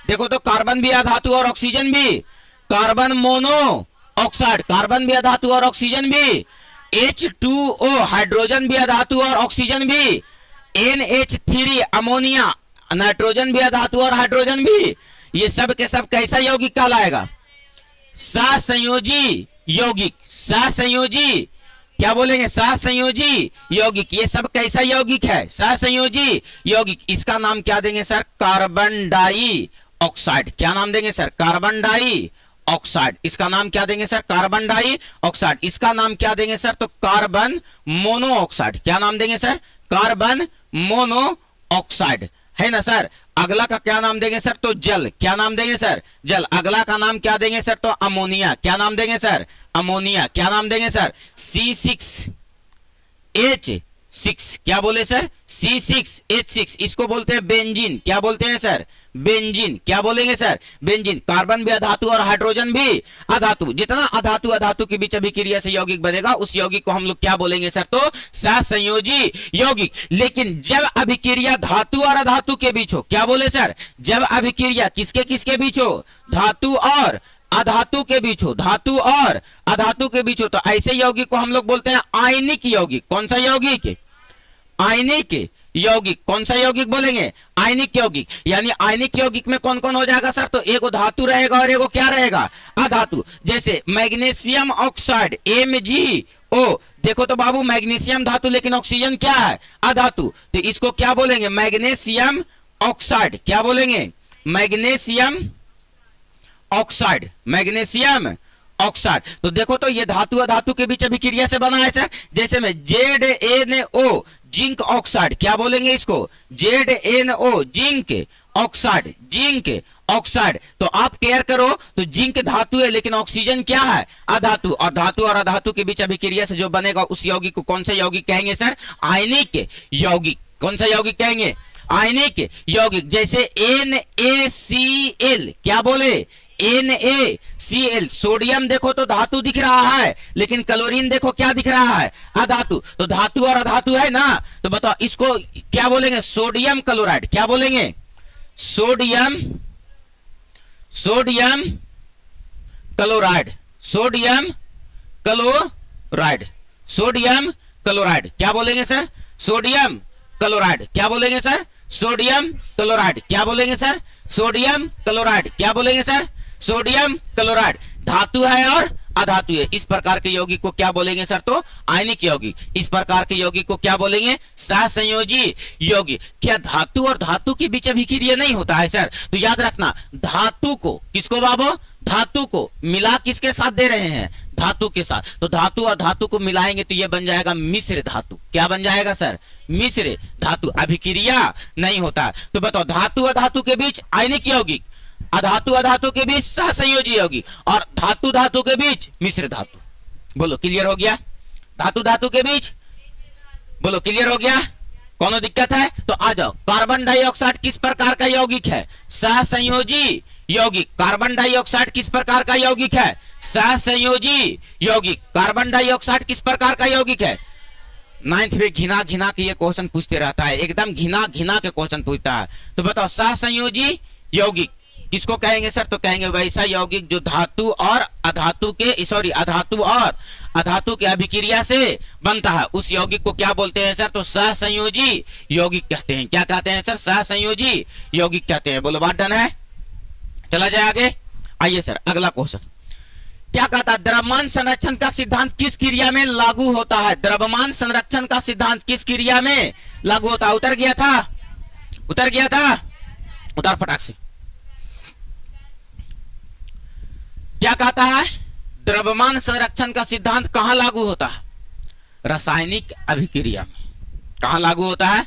देखो तो कार्बन भी अधातु और ऑक्सीजन भी। कार्बन मोनो ऑक्साइड, कार्बन भी अधातु और ऑक्सीजन भी। H2O हाइड्रोजन भी अधातु और ऑक्सीजन भी। NH3 अमोनिया, नाइट्रोजन भी अधातु और हाइड्रोजन भी। ये सब के सब कैसा यौगिक कहलाएगा? सहसंयोजी यौगिक। सहसंयोजी क्या बोलेंगे? सहसंयोजी यौगिक। ये सब कैसा यौगिक है? सहसंयोजी यौगिक। इसका नाम क्या देंगे सर? Carbon die oxide. क्या नाम देंगे सर? Carbon die oxide. इसका नाम क्या देंगे सर? Carbon die oxide. इसका नाम क्या देंगे सर? तो कार्बन मोनो ऑक्साइड। क्या नाम देंगे सर? कार्बन मोनो ऑक्साइड, है ना सर। अगला का क्या नाम देंगे सर? तो जल। क्या नाम देंगे सर? जल। अगला का नाम क्या देंगे सर? तो अमोनिया। क्या नाम देंगे सर? अमोनिया। क्या नाम देंगे सर? C6H6। क्या बोले सर? C6H6। इसको बोलते हैं बेंजीन। क्या बोलते हैं सर? बेंजीन। क्या बोलेंगे सर? बेंजीन। कार्बन भी अधातु और हाइड्रोजन भी अधातु। जितना अधातु अधातु के बीच अभिक्रिया से यौगिक बनेगा उस यौगिक को हम लोग क्या बोलेंगे सर? तो सहसंयोजी यौगिक। लेकिन जब अभिक्रिया धातु और अधातु के बीच हो, क्या बोले सर? जब अभिक्रिया किसके किसके बीच हो? धातु और अधातु के बीच हो, धातु और अधातु के बीच हो, तो ऐसे यौगिक को हम लोग बोलते हैं आयनिक यौगिक। कौन सा यौगिक? आयनिक यौगिक। कौन सा यौगिक बोलेंगे? आयनिक यौगिक। यानी आयनिक यौगिक में कौन कौन हो जाएगा सर? तो एगो धातु रहेगा और एगो क्या रहेगा? अधातु। जैसे मैग्नीशियम ऑक्साइड MgO, देखो तो बाबू मैग्नीशियम धातु लेकिन ऑक्सीजन क्या है? अधातु। तो इसको क्या बोलेंगे? Magnesium oxide. क्या बोलेंगे? Magnesium oxide, magnesium oxide. तो देखो तो ये धातु अधातु के बीच अभिक्रिया से बना है सर। जैसे में ZnO जिंक ऑक्साइड। क्या बोलेंगे इसको? ZnO zinc oxide, zinc oxide. तो आप केयर करो, तो जिंक धातु है लेकिन ऑक्सीजन क्या है? अधातु। और धातु और अधातु के बीच अभिक्रिया से जो बनेगा उस यौगिक को कौन सा यौगिक कहेंगे सर? आयनिक यौगिक। कौन सा यौगिक कहेंगे? आयनिक यौगिक। जैसे NaCl। क्या बोले? NaCl। सोडियम देखो तो धातु दिख रहा है लेकिन क्लोरीन देखो क्या दिख रहा है? अधातु। तो धातु और अधातु है ना, तो बताओ इसको क्या बोलेंगे? Sodium chloride. क्या बोलेंगे? Sodium sodium chloride, sodium chloride, sodium chloride. क्या बोलेंगे सर? Sodium chloride. क्या बोलेंगे सर? Sodium chloride. क्या बोलेंगे सर? Sodium chloride. क्या बोलेंगे सर? Sodium chloride. धातु है और अधातु है। इस प्रकार के यौगिक को क्या बोलेंगे सर? तो आयनिक यौगिक। इस प्रकार के यौगिक को क्या बोलेंगे? सहसंयोजी यौगिक। क्या धातु और धातु के बीच अभिक्रिया नहीं होता है सर? तो याद रखना, धातु को किसको बाबू? धातु को मिला किसके साथ दे रहे हैं? धातु के साथ। तो धातु और धातु को मिलाएंगे तो यह बन जाएगा मिश्र धातु। क्या बन जाएगा सर? मिश्र धातु। अभिक्रिया नहीं होता। तो बताओ, धातु और धातु के बीच आयनिक यौगिक, अधातु अधातु के बीच सहसंयोजी यौगिक, और धातु धातु के बीच मिश्र धातु। बोलो क्लियर हो गया? धातु धातु के बीच, बोलो क्लियर हो गया? कोनो दिक्कत है तो आ जाओ। कार्बन डाइऑक्साइड किस प्रकार का यौगिक है? सहसंयोजी यौगिक। कार्बन डाइऑक्साइड किस प्रकार का यौगिक है? सहसंयोजी यौगिक। कार्बन डाइऑक्साइड किस प्रकार का यौगिक है? 9th में घिना घिना के ये क्वेश्चन पूछते रहता है, एकदम घिना घिना के क्वेश्चन पूछता है। तो बताओ, सहसंयोजी यौगिक किसको कहेंगे सर? तो कहेंगे वैसा यौगिक जो धातु और अधातु के अधातु और अधातु के अभिक्रिया से बनता है, उस यौगिक को क्या बोलते हैं सर? तो सहसंयोजी यौगिक कहते हैं। क्या कहते हैं सर? सहसंयोजी यौगिक कहते हैं। बोलो बात डन है? चला जाए आगे। आइए सर अगला क्वेश्चन। क्या कहता है, द्रव्यमान संरक्षण का सिद्धांत किस क्रिया में लागू होता है? द्रव्यमान संरक्षण का सिद्धांत किस क्रिया में लागू होता है? उतर गया था, उतर गया था, उतर फटाक से। क्या कहता है, द्रव्यमान संरक्षण का सिद्धांत कहां लागू होता है? रासायनिक अभिक्रिया में। कहां लागू होता है?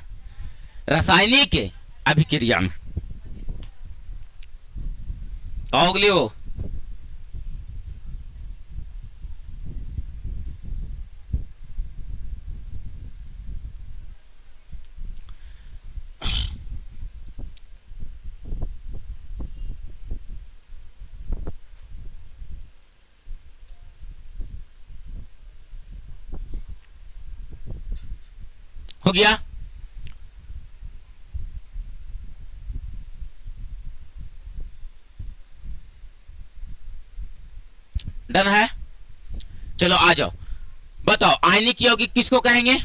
रासायनिक अभिक्रिया में। कहोगे हो गया? डन है? चलो आ जाओ, बताओ आयनिक यौगिक किसको कहेंगे?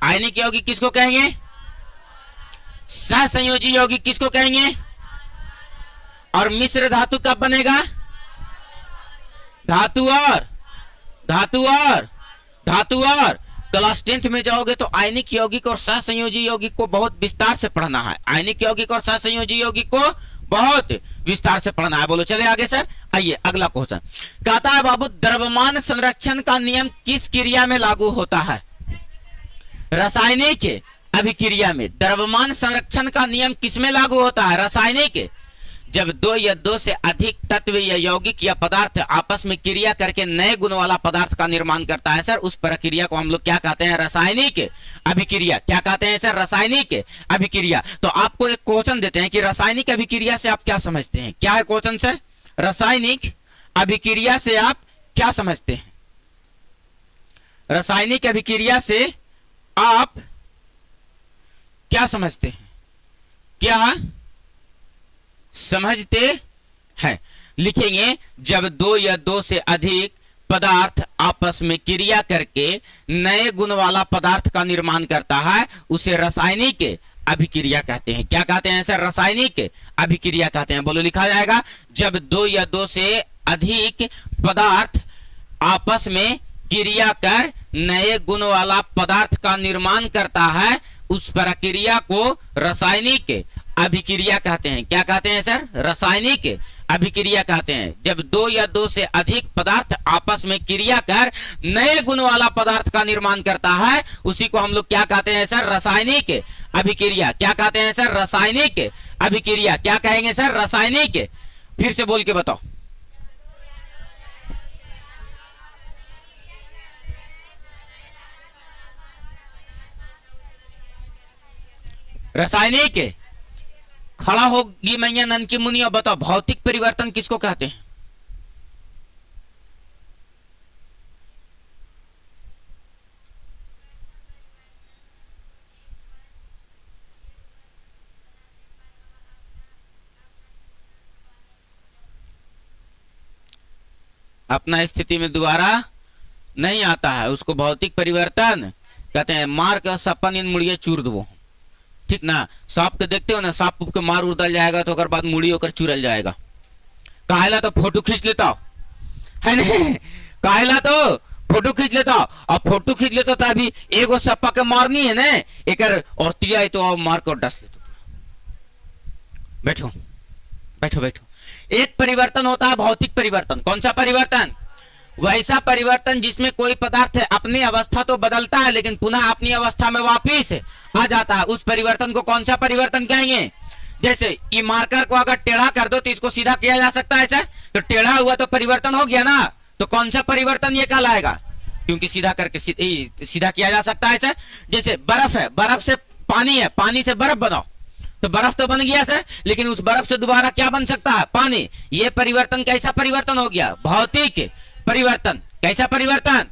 आयनिक यौगिक किसको कहेंगे? सहसंयोजी यौगिक किसको कहेंगे? और मिश्र धातु कब बनेगा? धातु और धातु और धातु और क्लास 10th में जाओगे तो आयनिक यौगिक और सहसंयोजी यौगिक को बहुत विस्तार से पढ़ना है। आयनिक यौगिक और सहसंयोजी यौगिक को बहुत विस्तार से पढ़ना है। बोलो चले आगे सर। आइए अगला क्वेश्चन कहता है, बाबू द्रव्यमान संरक्षण का नियम किस क्रिया में लागू होता है? रासायनिक अभिक्रिया में। द्रव्यमान संरक्षण का नियम किसमें लागू होता है? रासायनिक। जब दो या दो से अधिक तत्व या यौगिक या पदार्थ आपस में क्रिया करके नए गुण वाला पदार्थ का निर्माण करता है सर, उस प्रक्रिया को हम लोग क्या कहते हैं? रासायनिक अभिक्रिया। क्या कहते हैं सर? रासायनिक अभिक्रिया। तो आपको एक क्वेश्चन देते हैं कि रासायनिक अभिक्रिया से आप क्या समझते हैं? क्या है क्वेश्चन सर? रासायनिक अभिक्रिया से आप क्या समझते हैं? रासायनिक अभिक्रिया से आप क्या समझते हैं? क्या समझते हैं? लिखेंगे, जब दो या दो से अधिक पदार्थ आपस में क्रिया करके नए गुण वाला पदार्थ का निर्माण करता है उसे रासायनिक अभिक्रिया कहते हैं। क्या कहते हैं सर? रासायनिक अभिक्रिया कहते हैं। बोलो लिखा जाएगा, जब दो या दो से अधिक पदार्थ आपस में क्रिया कर नए गुण वाला पदार्थ का निर्माण करता है उस प्रक्रिया को रासायनिक अभिक्रिया कहते हैं। क्या कहते हैं सर? रासायनिक अभिक्रिया कहते हैं। जब दो या दो से अधिक पदार्थ आपस में क्रिया कर नए गुण वाला पदार्थ का निर्माण करता है उसी को हम लोग क्या कहते हैं सर? रासायनिक अभिक्रिया। क्या कहते हैं सर? रासायनिक अभिक्रिया। क्या कहेंगे सर? रासायनिक। फिर से बोल के बताओ। रासायनिक। खड़ा होगी मैया नन की मुनि और बताओ भौतिक परिवर्तन किसको कहते हैं? अपना स्थिति में दोबारा नहीं आता है उसको भौतिक परिवर्तन कहते हैं। मार का सपन इन मुड़िया चूर दो, ठीक ना? सांप के देखते हो ना, सांप के मार उड़ल जाएगा तो बाद मुड़ी होकर चुरल जाएगा। काहेला तो फोटो खींच लेता है नहीं? काहेला तो फोटो खींच लेता और फोटो खींच लेता तो अभी एगो सप्पा के मारनी है ना, एक और तिया तो मार कर डस लेता। बैठो बैठो बैठो। एक परिवर्तन होता है भौतिक परिवर्तन। कौन सा परिवर्तन? वैसा परिवर्तन जिसमें कोई पदार्थ अपनी अवस्था तो बदलता है लेकिन पुनः अपनी अवस्था में वापिस आ जाता है, उस परिवर्तन को कौन सा परिवर्तन कहेंगे? जैसे ये मार्कर को अगर टेढ़ा कर दो तो इसको सीधा किया जा सकता है सर, तो टेढ़ा हुआ तो परिवर्तन हो गया ना, तो कौन सा परिवर्तन ये कहलाएगा? क्योंकि सीधा करके सीधा किया जा सकता है सर। जैसे बर्फ है, बर्फ से पानी है, पानी से बर्फ बनाओ तो बर्फ तो बन गया सर, लेकिन उस बर्फ से दोबारा क्या बन सकता है? पानी। ये परिवर्तन कैसा परिवर्तन हो गया? भौतिक परिवर्तन। कैसा परिवर्तन?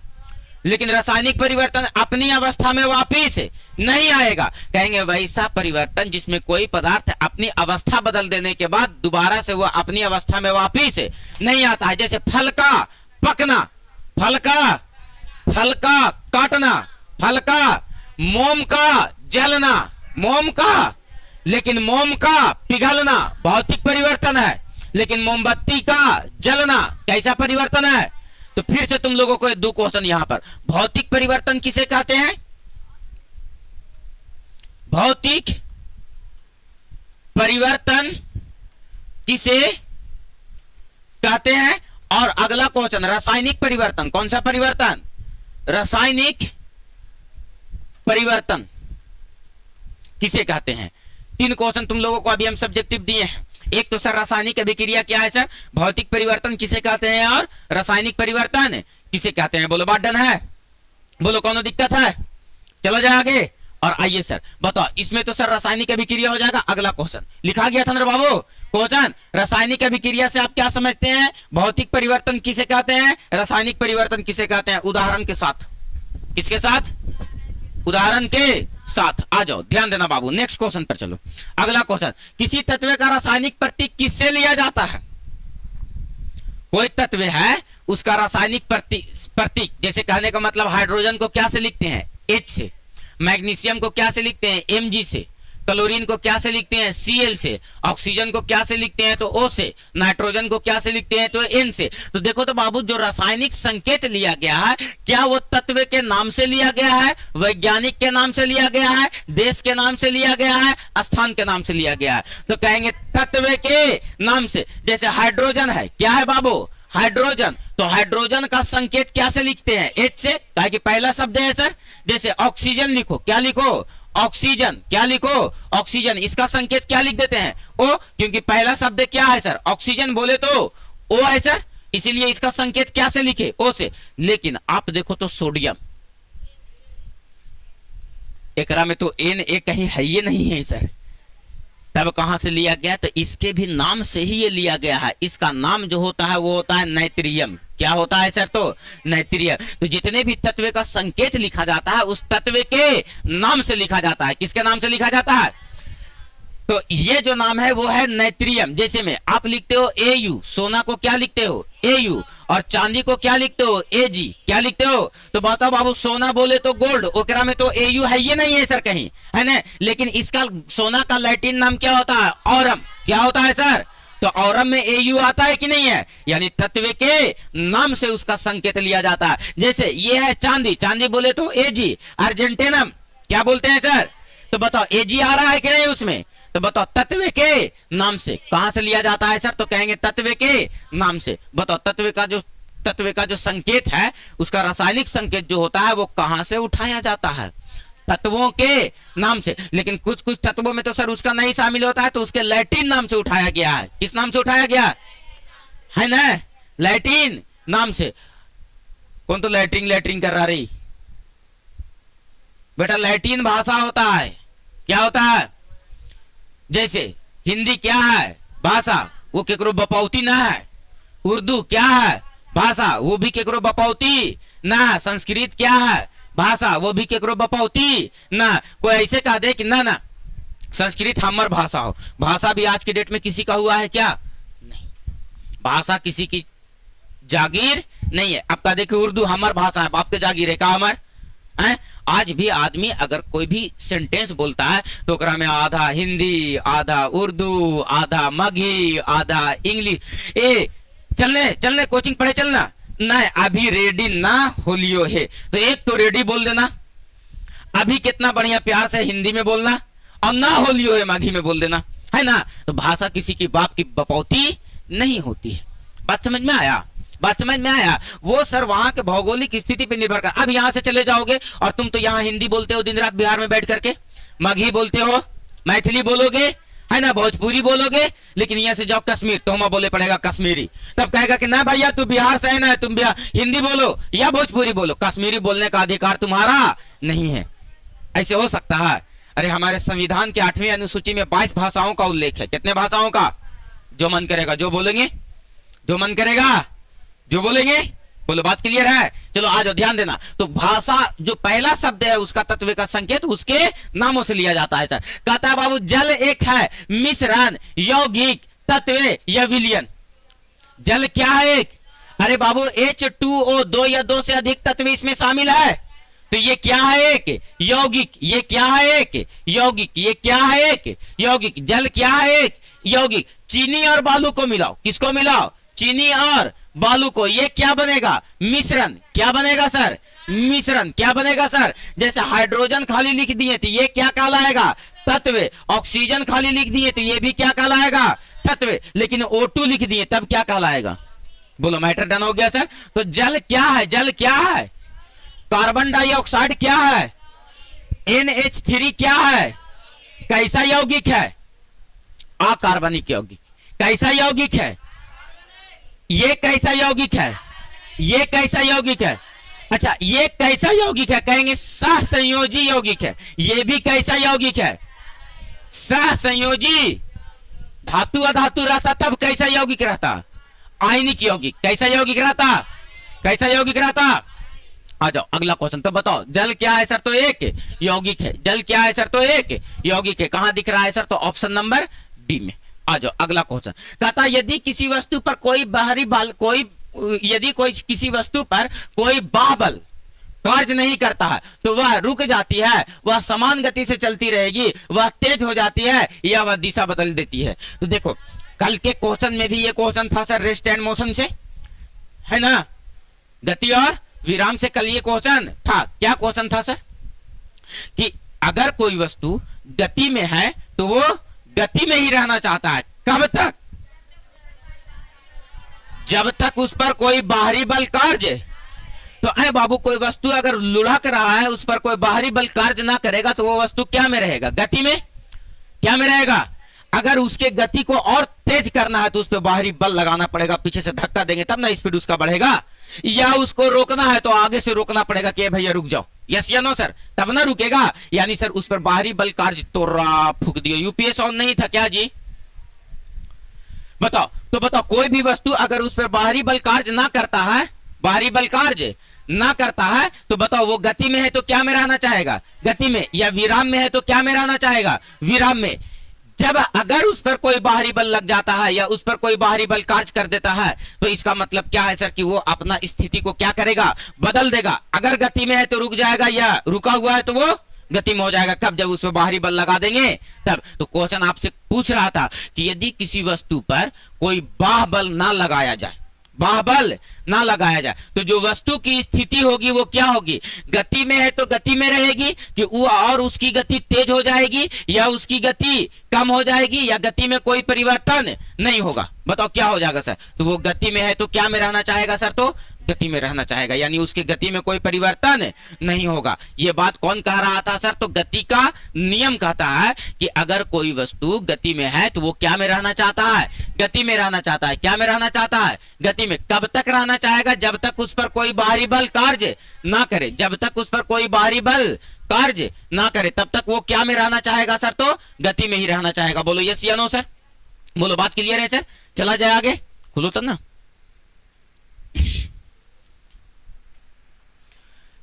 लेकिन रासायनिक परिवर्तन अपनी अवस्था में वापिस नहीं आएगा। कहेंगे वैसा परिवर्तन जिसमें कोई पदार्थ अपनी अवस्था बदल देने के बाद दोबारा से वो अपनी अवस्था में वापिस नहीं आता है। जैसे फल का पकना, फल का काटना, फल का मोम का जलना, मोम का, लेकिन मोम का पिघलना भौतिक परिवर्तन है। लेकिन मोमबत्ती का जलना कैसा परिवर्तन है? तो फिर से तुम लोगों को दो क्वेश्चन यहां पर, भौतिक परिवर्तन किसे कहते हैं? भौतिक परिवर्तन किसे कहते हैं? और अगला क्वेश्चन रासायनिक परिवर्तन, कौन सा परिवर्तन? रासायनिक परिवर्तन किसे कहते हैं? तीन क्वेश्चन तुम लोगों को अभी हम सब्जेक्टिव दिए हैं। एक तो सर रासायनिक अभिक्रिया क्या है सर, भौतिक परिवर्तन किसे कहते हैं और रासायनिक परिवर्तन किसे कहते हैं? बोलो बात डन है? बोलो कौन दिक्कत है? चलो जाए आगे। और आइए सर बताओ, इसमें तो सर रासायनिक अभिक्रिया हो जाएगा। अगला क्वेश्चन लिखा गया था ना बाबू, क्वेश्चन रासायनिक अभिक्रिया से आप क्या समझते हैं? भौतिक परिवर्तन किसे कहते हैं? रासायनिक परिवर्तन किसे कहते हैं? उदाहरण के साथ। किसके साथ? उदाहरण के साथ। आ जाओ, ध्यान देना बाबू। नेक्स्ट क्वेश्चन पर चलो। अगला क्वेश्चन, किसी तत्व का रासायनिक प्रतीक किससे लिया जाता है? कोई तत्व है उसका रासायनिक प्रतीक, जैसे कहने का मतलब हाइड्रोजन को क्या से लिखते हैं? H से। मैग्नीशियम को क्या से लिखते हैं? Mg से। क्लोरीन को क्या से लिखते हैं? Cl से। ऑक्सीजन को क्या से लिखते हैं? तो O से। नाइट्रोजन को क्या से लिखते हैं? तो N से। तो देखो तो बाबू, जो रासायनिक संकेत लिया गया है, क्या वो तत्व के नाम से लिया गया है, वैज्ञानिक के नाम से लिया गया है, देश के नाम से लिया गया है, स्थान के नाम से लिया गया है? तो कहेंगे तत्व के नाम से। जैसे हाइड्रोजन है, क्या है बाबू? हाइड्रोजन। तो हाइड्रोजन का संकेत क्या से लिखते हैं? H से, कहे कि पहला शब्द है सर। जैसे ऑक्सीजन लिखो, क्या लिखो? ऑक्सीजन। क्या लिखो? ऑक्सीजन। इसका संकेत क्या लिख देते हैं? O, क्योंकि पहला शब्द क्या है सर? ऑक्सीजन बोले तो O है सर, इसीलिए इसका संकेत क्या से लिखे? O से। लेकिन आप देखो तो सोडियम, एकरा में तो Na कहीं है ये नहीं है सर, तब कहां से लिया गया? तो इसके भी नाम से ही ये लिया गया है। इसका नाम जो होता है वो होता है नाइट्रियम। क्या होता है सर? तो नाइट्रियम। तो जितने भी तत्व का संकेत लिखा जाता है उस तत्व के नाम से लिखा जाता है। किसके नाम से लिखा जाता है? तो ये जो नाम है वो है नाइट्रियम। जैसे में आप लिखते हो Au, सोना को क्या लिखते हो? Au, और चांदी को क्या लिखते हो? Ag। क्या लिखते हो? तो बताओ बाबू, सोना बोले तो गोल्ड, ओकरा में तो Au है ये नहीं है सर कहीं, है ना? लेकिन इसका सोना का लैटिन नाम क्या होता है? ऑरम। क्या होता है सर? तो ऑरम में Au आता है कि नहीं है? यानी तत्व के नाम से उसका संकेत लिया जाता है। जैसे ये है चांदी, चांदी बोले तो Ag। अर्जेंटेनम क्या बोलते हैं सर? तो बताओ Ag आ रहा है कि नहीं उसमें? तो बताओ तत्व के नाम से कहां से लिया जाता है सर? तो कहेंगे तत्व के नाम से। बताओ तत्व का जो संकेत है उसका रासायनिक संकेत जो होता है वो कहां से उठाया जाता है? तत्वों के नाम से। लेकिन कुछ कुछ तत्वों में तो सर उसका नहीं शामिल होता है, तो उसके लैटिन नाम से उठाया गया है। किस नाम से उठाया गया है ना? लैटिन नाम से। कौन तो लैट्रिन कर रहा रही बेटा? लैटिन भाषा होता है। क्या होता है? जैसे हिंदी क्या है? भाषा, वो केकरो बपौती ना है। उर्दू क्या है? भाषा, वो भी केकरो बपौती ना। संस्कृत क्या है? भाषा, वो भी केकरो बपौती ना। कोई ऐसे कह दे कि ना ना संस्कृत हमर भाषा हो। भाषा भी आज की डेट में किसी का हुआ है क्या? नहीं, भाषा किसी की जागीर नहीं है। अब कह दे कि उर्दू हमर भाषा है, बाप के जागीर है का हमर? आज भी आदमी अगर कोई भी सेंटेंस बोलता है तो ओकरा में आधा हिंदी, आधा उर्दू, आधा मगही, आधा इंग्लिश। चलने कोचिंग पढ़े चलना ना, अभी रेडी ना होलियो है तो एक तो रेडी बोल देना। अभी कितना बढ़िया प्यार से हिंदी में बोलना, और ना होलियो है मगही में बोल देना, है ना? तो भाषा किसी की बाप की बपौती नहीं होती है। बात समझ में आया? बात समझ में आया? वो सर वहां के भौगोलिक स्थिति पे निर्भर कर। अब यहां से चले जाओगे और तुम तो यहाँ हिंदी बोलते हो दिन रात बिहार में बैठ करके, मगही बोलते हो, मैथिली बोलोगे, है ना, भोजपुरी बोलोगे, लेकिन यहाँ से जाओ कश्मीर तो हमें बोले पड़ेगा कश्मीरी। तब कहेगा कि ना भैया तू बिहार से है ना, तुम हिंदी बोलो या भोजपुरी बोलो, कश्मीरी बोलने का अधिकार तुम्हारा नहीं है। ऐसे हो सकता है? अरे हमारे संविधान के 8वीं अनुसूची में 22 भाषाओं का उल्लेख है। कितने भाषाओं का? जो मन करेगा जो बोलेंगे, जो मन करेगा जो बोलेंगे। बोलो बात क्लियर है? चलो आ जाओ, ध्यान देना। तो भाषा जो पहला शब्द है उसका तत्व का संकेत उसके नामों से लिया जाता है सर। कहता है बाबू जल एक है मिश्रण, यौगिक, तत्व या विलयन। जल क्या है? एक। अरे बाबू H2O, 2 या 2 से अधिक तत्व इसमें शामिल है। तो ये क्या है? एक यौगिक। ये क्या है? एक यौगिक। ये क्या है? एक यौगिक। जल क्या है? एक यौगिक। चीनी और बालू को मिलाओ, किसको मिलाओ? चीनी और बालू को, ये क्या बनेगा? मिश्रण। क्या बनेगा सर? मिश्रण। क्या बनेगा सर? जैसे हाइड्रोजन खाली लिख दिए तो ये क्या कहलाएगा? तत्व। ऑक्सीजन खाली लिख दिए तो ये भी क्या कहलाएगा? तत्व। लेकिन O2 लिख दिए तब क्या कहलाएगा? बोलो, मैटर डन हो गया सर। तो जल क्या है? जल क्या है? कार्बन डाइऑक्साइड क्या है? NH3 क्या है? कैसा यौगिक है? अकार्बनिक यौगिक। कैसा यौगिक है? ये कैसा यौगिक है? ये कैसा यौगिक है? अच्छा, ये कैसा यौगिक है? कहेंगे सहसंयोजी यौगिक है। ये भी कैसा यौगिक है? सहसंयोजी। धातु अधातु रहता तब कैसा यौगिक रहता? आयनिक यौगिक। कैसा यौगिक रहता? कैसा यौगिक रहता? आ जाओ अगला क्वेश्चन। तो बताओ, जल क्या है सर? तो एक यौगिक है। जल क्या है सर? तो एक यौगिक है। कहां दिख रहा है सर? तो ऑप्शन नंबर डी में। आ जाओ अगला क्वेश्चन। कहता यदि किसी वस्तु पर कोई बाहरी बल, यदि कोई किसी वस्तु पर कोई बाहबल कार्य नहीं करता है तो वह रुक जाती है, वह समान गति से चलती रहेगी, वह तेज हो जाती है या वह दिशा बदल देती है। तो देखो, कल के क्वेश्चन में भी ये क्वेश्चन था सर, रेस्ट एंड मोशन से, है ना? गति और विराम से कल ये क्वेश्चन था। क्या क्वेश्चन था सर? कि अगर कोई वस्तु गति में है तो वो गति में ही रहना चाहता है। कब तक? जब तक उस पर कोई बाहरी बल कार्य। तो अरे बाबू, कोई वस्तु अगर लुढ़क रहा है, उस पर कोई बाहरी बल कार्य ना करेगा तो वो वस्तु क्या में रहेगा? गति में। क्या में रहेगा? अगर उसके गति को और तेज करना है तो उस पर बाहरी बल लगाना पड़ेगा, पीछे से धक्का देंगे तब ना स्पीड उसका बढ़ेगा। या उसको रोकना है तो आगे से रोकना पड़ेगा कि भैया रुक जाओ, यस या नो सर, तब ना रुकेगा। यानी सर उस पर बाहरी बल कार्य तो फूक दियो। यूपीएस ऑन नहीं था क्या जी? बताओ। तो बताओ, कोई भी वस्तु अगर उस पर बाहरी बल कार्य ना करता है, बाहरी बल कार्य ना करता है, तो बताओ वो गति में है तो क्या में रहना चाहेगा? गति में। या विराम में है तो क्या में रहना चाहेगा? विराम में। जब अगर उस पर कोई बाहरी बल लग जाता है या उस पर कोई बाहरी बल कार्य कर देता है तो इसका मतलब क्या है सर? कि वो अपना स्थिति को क्या करेगा? बदल देगा। अगर गति में है तो रुक जाएगा, या रुका हुआ है तो वो गति में हो जाएगा। कब? जब उस पर बाहरी बल लगा देंगे तब। तो क्वेश्चन आपसे पूछ रहा था कि यदि किसी वस्तु पर कोई बाह्य बल ना लगाया जाए, बाह्य ना लगाया जाए, तो जो वस्तु की स्थिति होगी वो क्या होगी? गति में है तो गति में रहेगी कि वो, और उसकी गति तेज हो जाएगी या उसकी गति कम हो जाएगी, या गति में कोई परिवर्तन नहीं होगा। बताओ क्या हो जाएगा सर? तो वो गति में है तो क्या में रहना चाहेगा सर? तो गति में रहना चाहेगा, यानी उसकी गति में कोई परिवर्तन नहीं होगा। ये बात कौन कह रहा था सर? तो गति का नियम कहता है कि अगर कोई वस्तु गति में है तो वो क्या में रहना चाहता है? गति में रहना चाहता है। क्या में रहना चाहता है? गति में। कब तक रहना चाहेगा? जब तक उस पर कोई बाहरी बल कार्य ना करे। जब तक उस पर कोई बाहरी बल कार्य ना करे तब तक वो क्या में रहना चाहेगा सर? तो गति में ही रहना चाहेगा। बोलो यस या नो सर? बोलो, बात क्लियर है सर? चला जाए आगे, खुलो तो ना।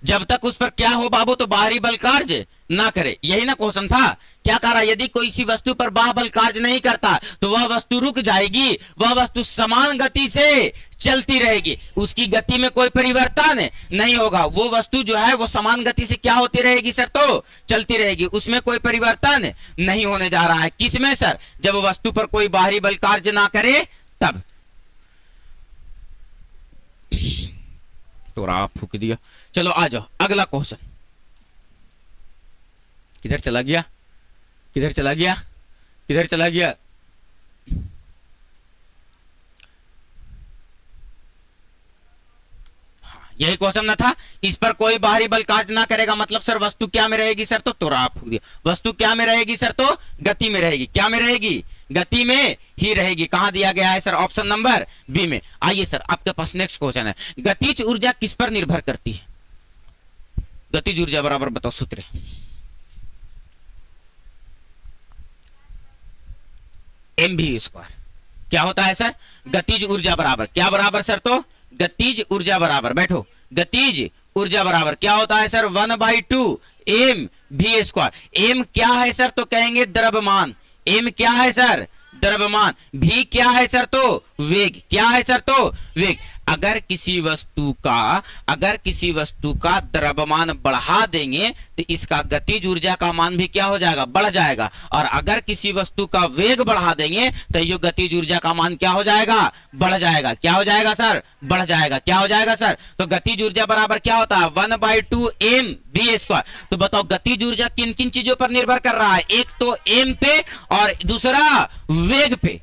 जब तक उस पर क्या हो बाबू? तो बाहरी बल कार्य ना करे। यही ना क्वेश्चन था। क्या कह रहा? यदि कोई सी वस्तु पर बाह्य बल कार्य नहीं करता तो वह वस्तु रुक जाएगी, वह वस्तु समान गति से चलती रहेगी, उसकी गति में कोई परिवर्तन नहीं होगा। वो वस्तु जो है वो समान गति से क्या होती रहेगी सर? तो चलती रहेगी, उसमें कोई परिवर्तन नहीं होने जा रहा है। किसमें सर? जब वस्तु पर कोई बाहरी बल कार्य ना करे तब। तो आप फूक दिया। चलो आ जाओ अगला क्वेश्चन। किधर चला गया? किधर चला गया? किधर चला गया? यही क्वेश्चन ना था? इस पर कोई बाहरी बल कार्य ना करेगा, मतलब सर वस्तु क्या में रहेगी सर? तो तोरा फूक दिया। वस्तु क्या में रहेगी सर? तो गति में रहेगी। क्या में रहेगी? गति में ही रहेगी। कहां दिया गया है सर? ऑप्शन नंबर बी में। आइए सर, आपके पास नेक्स्ट क्वेश्चन है। गतिज ऊर्जा किस पर निर्भर करती है? गतिज ऊर्जा बराबर बताओ सूत्र। mv²। क्या होता है सर? गतिज ऊर्जा बराबर क्या बराबर सर? तो गतिज ऊर्जा बराबर, बैठो, गतिज ऊर्जा बराबर क्या होता है सर? 1/2 mv²। m क्या है सर? तो कहेंगे द्रव्यमान। m क्या है सर? द्रव्यमान। v क्या है सर? तो वेग। क्या है सर? तो वेग। अगर किसी वस्तु का द्रव्यमान बढ़ा देंगे तो इसका गतिज ऊर्जा का मान भी क्या हो जाएगा, बढ़ जाएगा। और अगर किसी वस्तु का वेग बढ़ा देंगे तो ये गतिज ऊर्जा का मान क्या हो जाएगा, बढ़ जाएगा। क्या हो जाएगा सर, बढ़ जाएगा। क्या हो जाएगा सर, तो गतिज ऊर्जा बराबर क्या होता है, 1/2 mv²। तो बताओ गतिज ऊर्जा किन किन चीजों पर निर्भर कर रहा है, एक तो m पे और दूसरा वेग पे।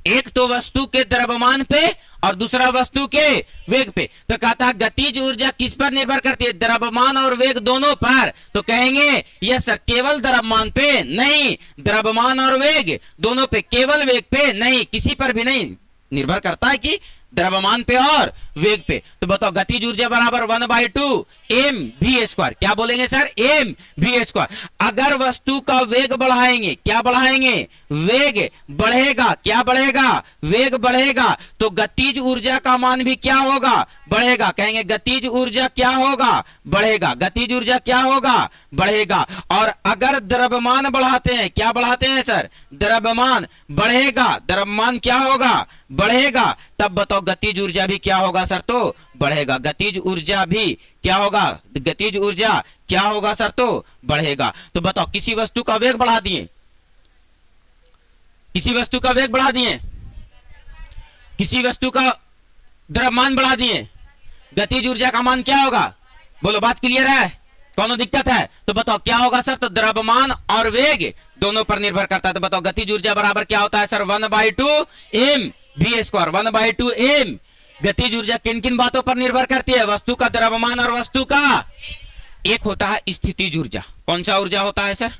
एक तो वस्तु के द्रव्यमान पे और दूसरा वस्तु के वेग पे। तो कहता है गतिज ऊर्जा किस पर निर्भर करती है, द्रव्यमान और वेग दोनों पर। तो कहेंगे यस सर, केवल द्रव्यमान पे नहीं, द्रव्यमान और वेग दोनों पे, केवल वेग पे नहीं, किसी पर भी नहीं निर्भर करता है कि द्रव्यमान पे और वेग पे। तो बताओ गतिज ऊर्जा बराबर 1/2 mv²। क्या बोलेंगे सर, mv²। अगर वस्तु का वेग बढ़ाएंगे, क्या बढ़ाएंगे, वेग बढ़ेगा। क्या बढ़ेगा, वेग बढ़ेगा। तो गतिज ऊर्जा का मान भी क्या होगा, बढ़ेगा। कहेंगे गतिज ऊर्जा क्या होगा, बढ़ेगा। गतिज ऊर्जा क्या होगा, बढ़ेगा। और अगर द्रव्यमान बढ़ाते हैं, क्या बढ़ाते हैं सर, द्रव्यमान बढ़ेगा, द्रव्यमान क्या होगा, बढ़ेगा। तब बताओ गतिज ऊर्जा भी क्या होगा सर, तो बढ़ेगा। गतिज ऊर्जा भी क्या होगा, गतिज ऊर्जा क्या होगा सर, तो बढ़ेगा। तो बताओ किसी वस्तु का वेग बढ़ा दिए, किसी वस्तु का वेग बढ़ा दिए, किसी वस्तु का द्रव्यमान बढ़ा दिए, गतिज ऊर्जा का मान क्या होगा, बोलो बात क्लियर है, कौन दिक्कत है। तो बताओ क्या होगा सर, तो द्रव्यमान और वेग दोनों पर निर्भर करता है। तो बताओ गतिज ऊर्जा बराबर क्या होता है सर, 1/2 mv²। 1/2 m। गतिज ऊर्जा किन किन बातों पर निर्भर करती है, वस्तु का द्रव्यमान और वस्तु का, एक होता है स्थितिज ऊर्जा। कौन सा ऊर्जा होता है सर,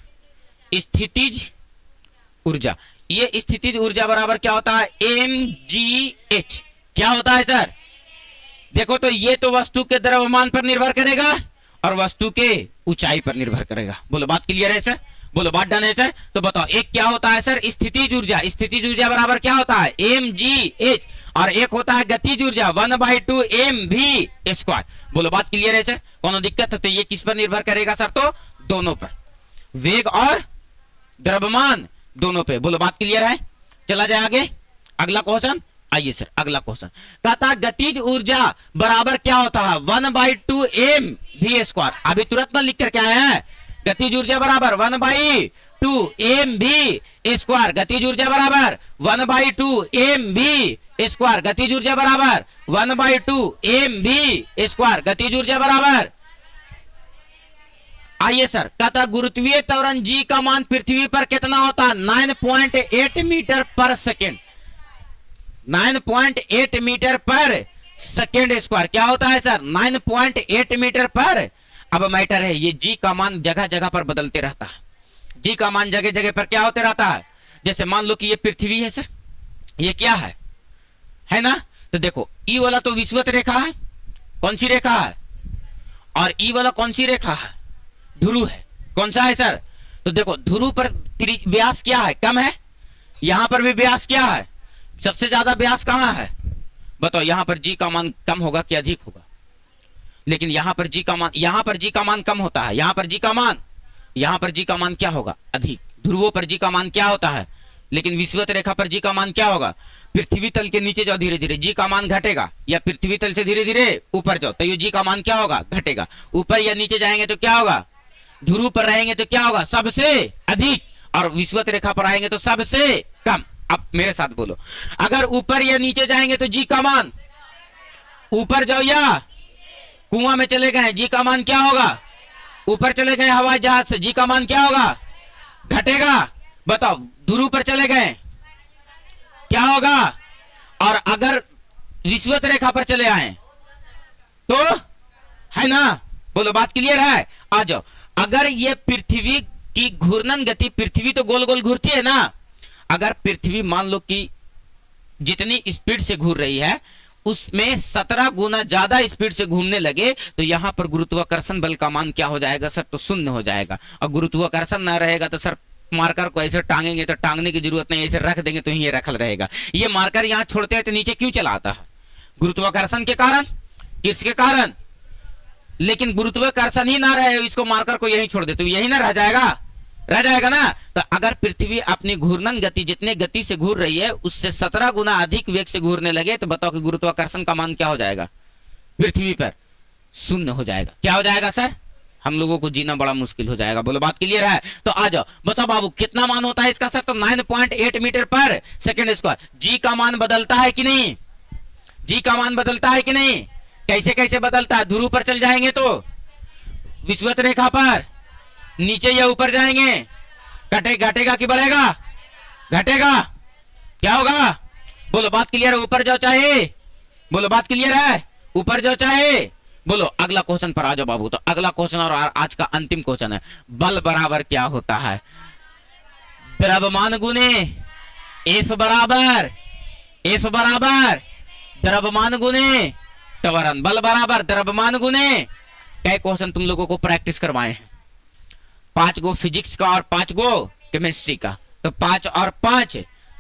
स्थितिज ऊर्जा। ये स्थितिज ऊर्जा बराबर क्या होता है, mgh। क्या होता है सर, देखो तो ये तो वस्तु के द्रव्यमान पर निर्भर करेगा और वस्तु के ऊंचाई पर निर्भर करेगा। बोलो बात क्लियर है सर, बोलो बात डन है सर। तो बताओ एक क्या होता है सर, स्थितिज ऊर्जा। स्थितिज ऊर्जा बराबर क्या होता है, mgh। और एक होता है गतिज ऊर्जा 1/2 mv²। बोलो बात क्लियर है सर, कौन दिक्कत है। तो ये किस पर निर्भर करेगा सर, तो दोनों पर, वेग और द्रव्यमान दोनों पे। बोलो बात क्लियर है, चला जाए आगे अगला क्वेश्चन। आइए सर अगला क्वेश्चन कहता है गतिज ऊर्जा बराबर क्या होता है, 1/2 mv²। अभी तुरंत ना लिख करके आया है, गतिज ऊर्जा बराबर 1/2 mv²। गतिज ऊर्जा बराबर 1/2 mv²। गतिज ऊर्जा बराबर 1/2 mv²। गतिज ऊर्जा बराबर, आइए सर कहता गुरुत्वीय त्वरण g का मान पृथ्वी पर कितना होता है, 9.8 मीटर पर सेकेंड। 9.8 मीटर पर सेकेंड स्क्वायर। क्या होता है सर, 9.8 मीटर पर। अब मैटर है ये जी का मान जगह जगह पर बदलते रहता है। जी का मान जगह जगह पर क्या होते रहता है, जैसे मान लो कि ये पृथ्वी है सर, ये क्या है ना। तो देखो ई वाला तो विषुवत रेखा है, कौन सी रेखा है, और ई वाला कौन सी रेखा है, ध्रुव है। कौन सा है सर, तो देखो ध्रुव पर व्यास क्या है, कम है। यहां पर भी व्यास क्या है, सबसे ज्यादा व्यास कहां है, बताओ। यहां पर जी का मान कम होगा कि अधिक होगा, लेकिन यहां पर जी का मान, यहां पर जी का मान कम होता है, यहां पर जी का मान, यहां पर जी का मान क्या होगा, अधिक। ध्रुवों पर जी का मान क्या होता है, लेकिन विषुवत रेखा पर जी का मान क्या होगा। पृथ्वी तल के नीचे जाओ धीरे धीरे जी का मान घटेगा, या पृथ्वी तल से धीरे धीरे ऊपर जाओ तो ये जी का मान क्या होगा, घटेगा। ऊपर या नीचे जाएंगे तो क्या होगा, ध्रुव पर रहेंगे तो क्या होगा, सबसे अधिक, और विषुवत रेखा पर आएंगे तो सबसे कम। अब मेरे साथ बोलो, अगर ऊपर या नीचे जाएंगे तो जी का मान, ऊपर जाओ या कुआं में चले गए जी का मान क्या होगा, ऊपर चले गए हवाई जहाज से जी का मान क्या होगा, घटेगा। बताओ ध्रुव पर चले गए क्या होगा, और अगर विषुवत रेखा पर चले आए तो, है ना। बोलो बात क्लियर है, आ जाओ। अगर ये पृथ्वी की घूर्णन गति, पृथ्वी तो गोल गोल घूरती है ना, अगर पृथ्वी मान लो कि जितनी स्पीड से घूर रही है उसमें 17 गुना ज्यादा स्पीड से घूमने लगे तो यहां पर गुरुत्वाकर्षण बल का मान क्या हो जाएगा सर, तो शून्य हो जाएगा। और गुरुत्वाकर्षण ना रहेगा तो सर मार्कर को ऐसे टांगेंगे तो टांगने की जरूरत नहीं, ऐसे रख देंगे तो ये रखल रहेगा। ये मार्कर यहाँ छोड़ते हैं तो नीचे क्यों चला आता है, गुरुत्वाकर्षण के कारण, किसके कारण। लेकिन गुरुत्वाकर्षण ही ना रहे, इसको मार्कर को यही छोड़ दे तो यही ना रह जाएगा, रह जाएगा ना। तो अगर पृथ्वी अपनी घूर्णन गति जितने गति से घूर रही है उससे 17 गुना अधिक वेग से घूरने लगे तो बताओ कि गुरुत्वाकर्षण का मान क्या हो जाएगा पृथ्वी पर? शून्य हो जाएगा। क्या हो जाएगा सर? हम लोगों को जीना बड़ा मुश्किल हो जाएगा। बोलो बात क्लियर है? तो आ जाओ बताओ बाबू कितना मान होता है इसका सर? तो 9.8 मीटर पर सेकेंड स्क्वायर। जी का मान बदलता है कि नहीं? जी का मान बदलता है कि नहीं? कैसे कैसे बदलता है? ध्रुव पर चल जाएंगे तो विषुवत रेखा पर नीचे या ऊपर जाएंगे? घटेगा कि बढ़ेगा? घटेगा। क्या होगा? बोलो बात क्लियर है? ऊपर जाओ चाहे, बोलो बात क्लियर है? ऊपर जाओ चाहे, बोलो। अगला क्वेश्चन पर आ जाओ बाबू। तो अगला क्वेश्चन और आज का अंतिम क्वेश्चन है, बल बराबर क्या होता है? द्रव्यमान गुने एफ बराबर द्रव्यमान गुने त्वरण। बल बराबर द्रव्यमान गुने। कई क्वेश्चन तुम लोगों को प्रैक्टिस करवाए हैं, 5 गो फिजिक्स का और 5 गो केमिस्ट्री का। तो 5 और 5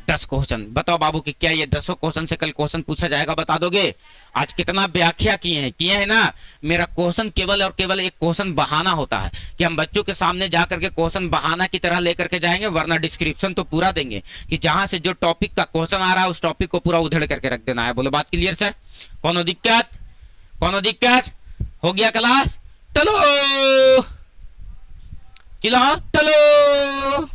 10 क्वेश्चन। बताओ बाबू कि क्या ये 10 क्वेश्चन से कल क्वेश्चन पूछा जाएगा? बता दोगे? आज कितना व्याख्या किए हैं ना। मेरा क्वेश्चन केवल और केवल एक क्वेश्चन बहाना होता है कि हम बच्चों के सामने जाकर के क्वेश्चन बहाना की तरह लेकर के जाएंगे, वरना डिस्क्रिप्शन तो पूरा देंगे कि जहां से जो टॉपिक का क्वेश्चन आ रहा है उस टॉपिक को पूरा उधेड़ करके रख देना है। बोलो बात क्लियर सर? कोनो दिक्कत? हो गया क्लास? चलो चिल्लाओ, चलो।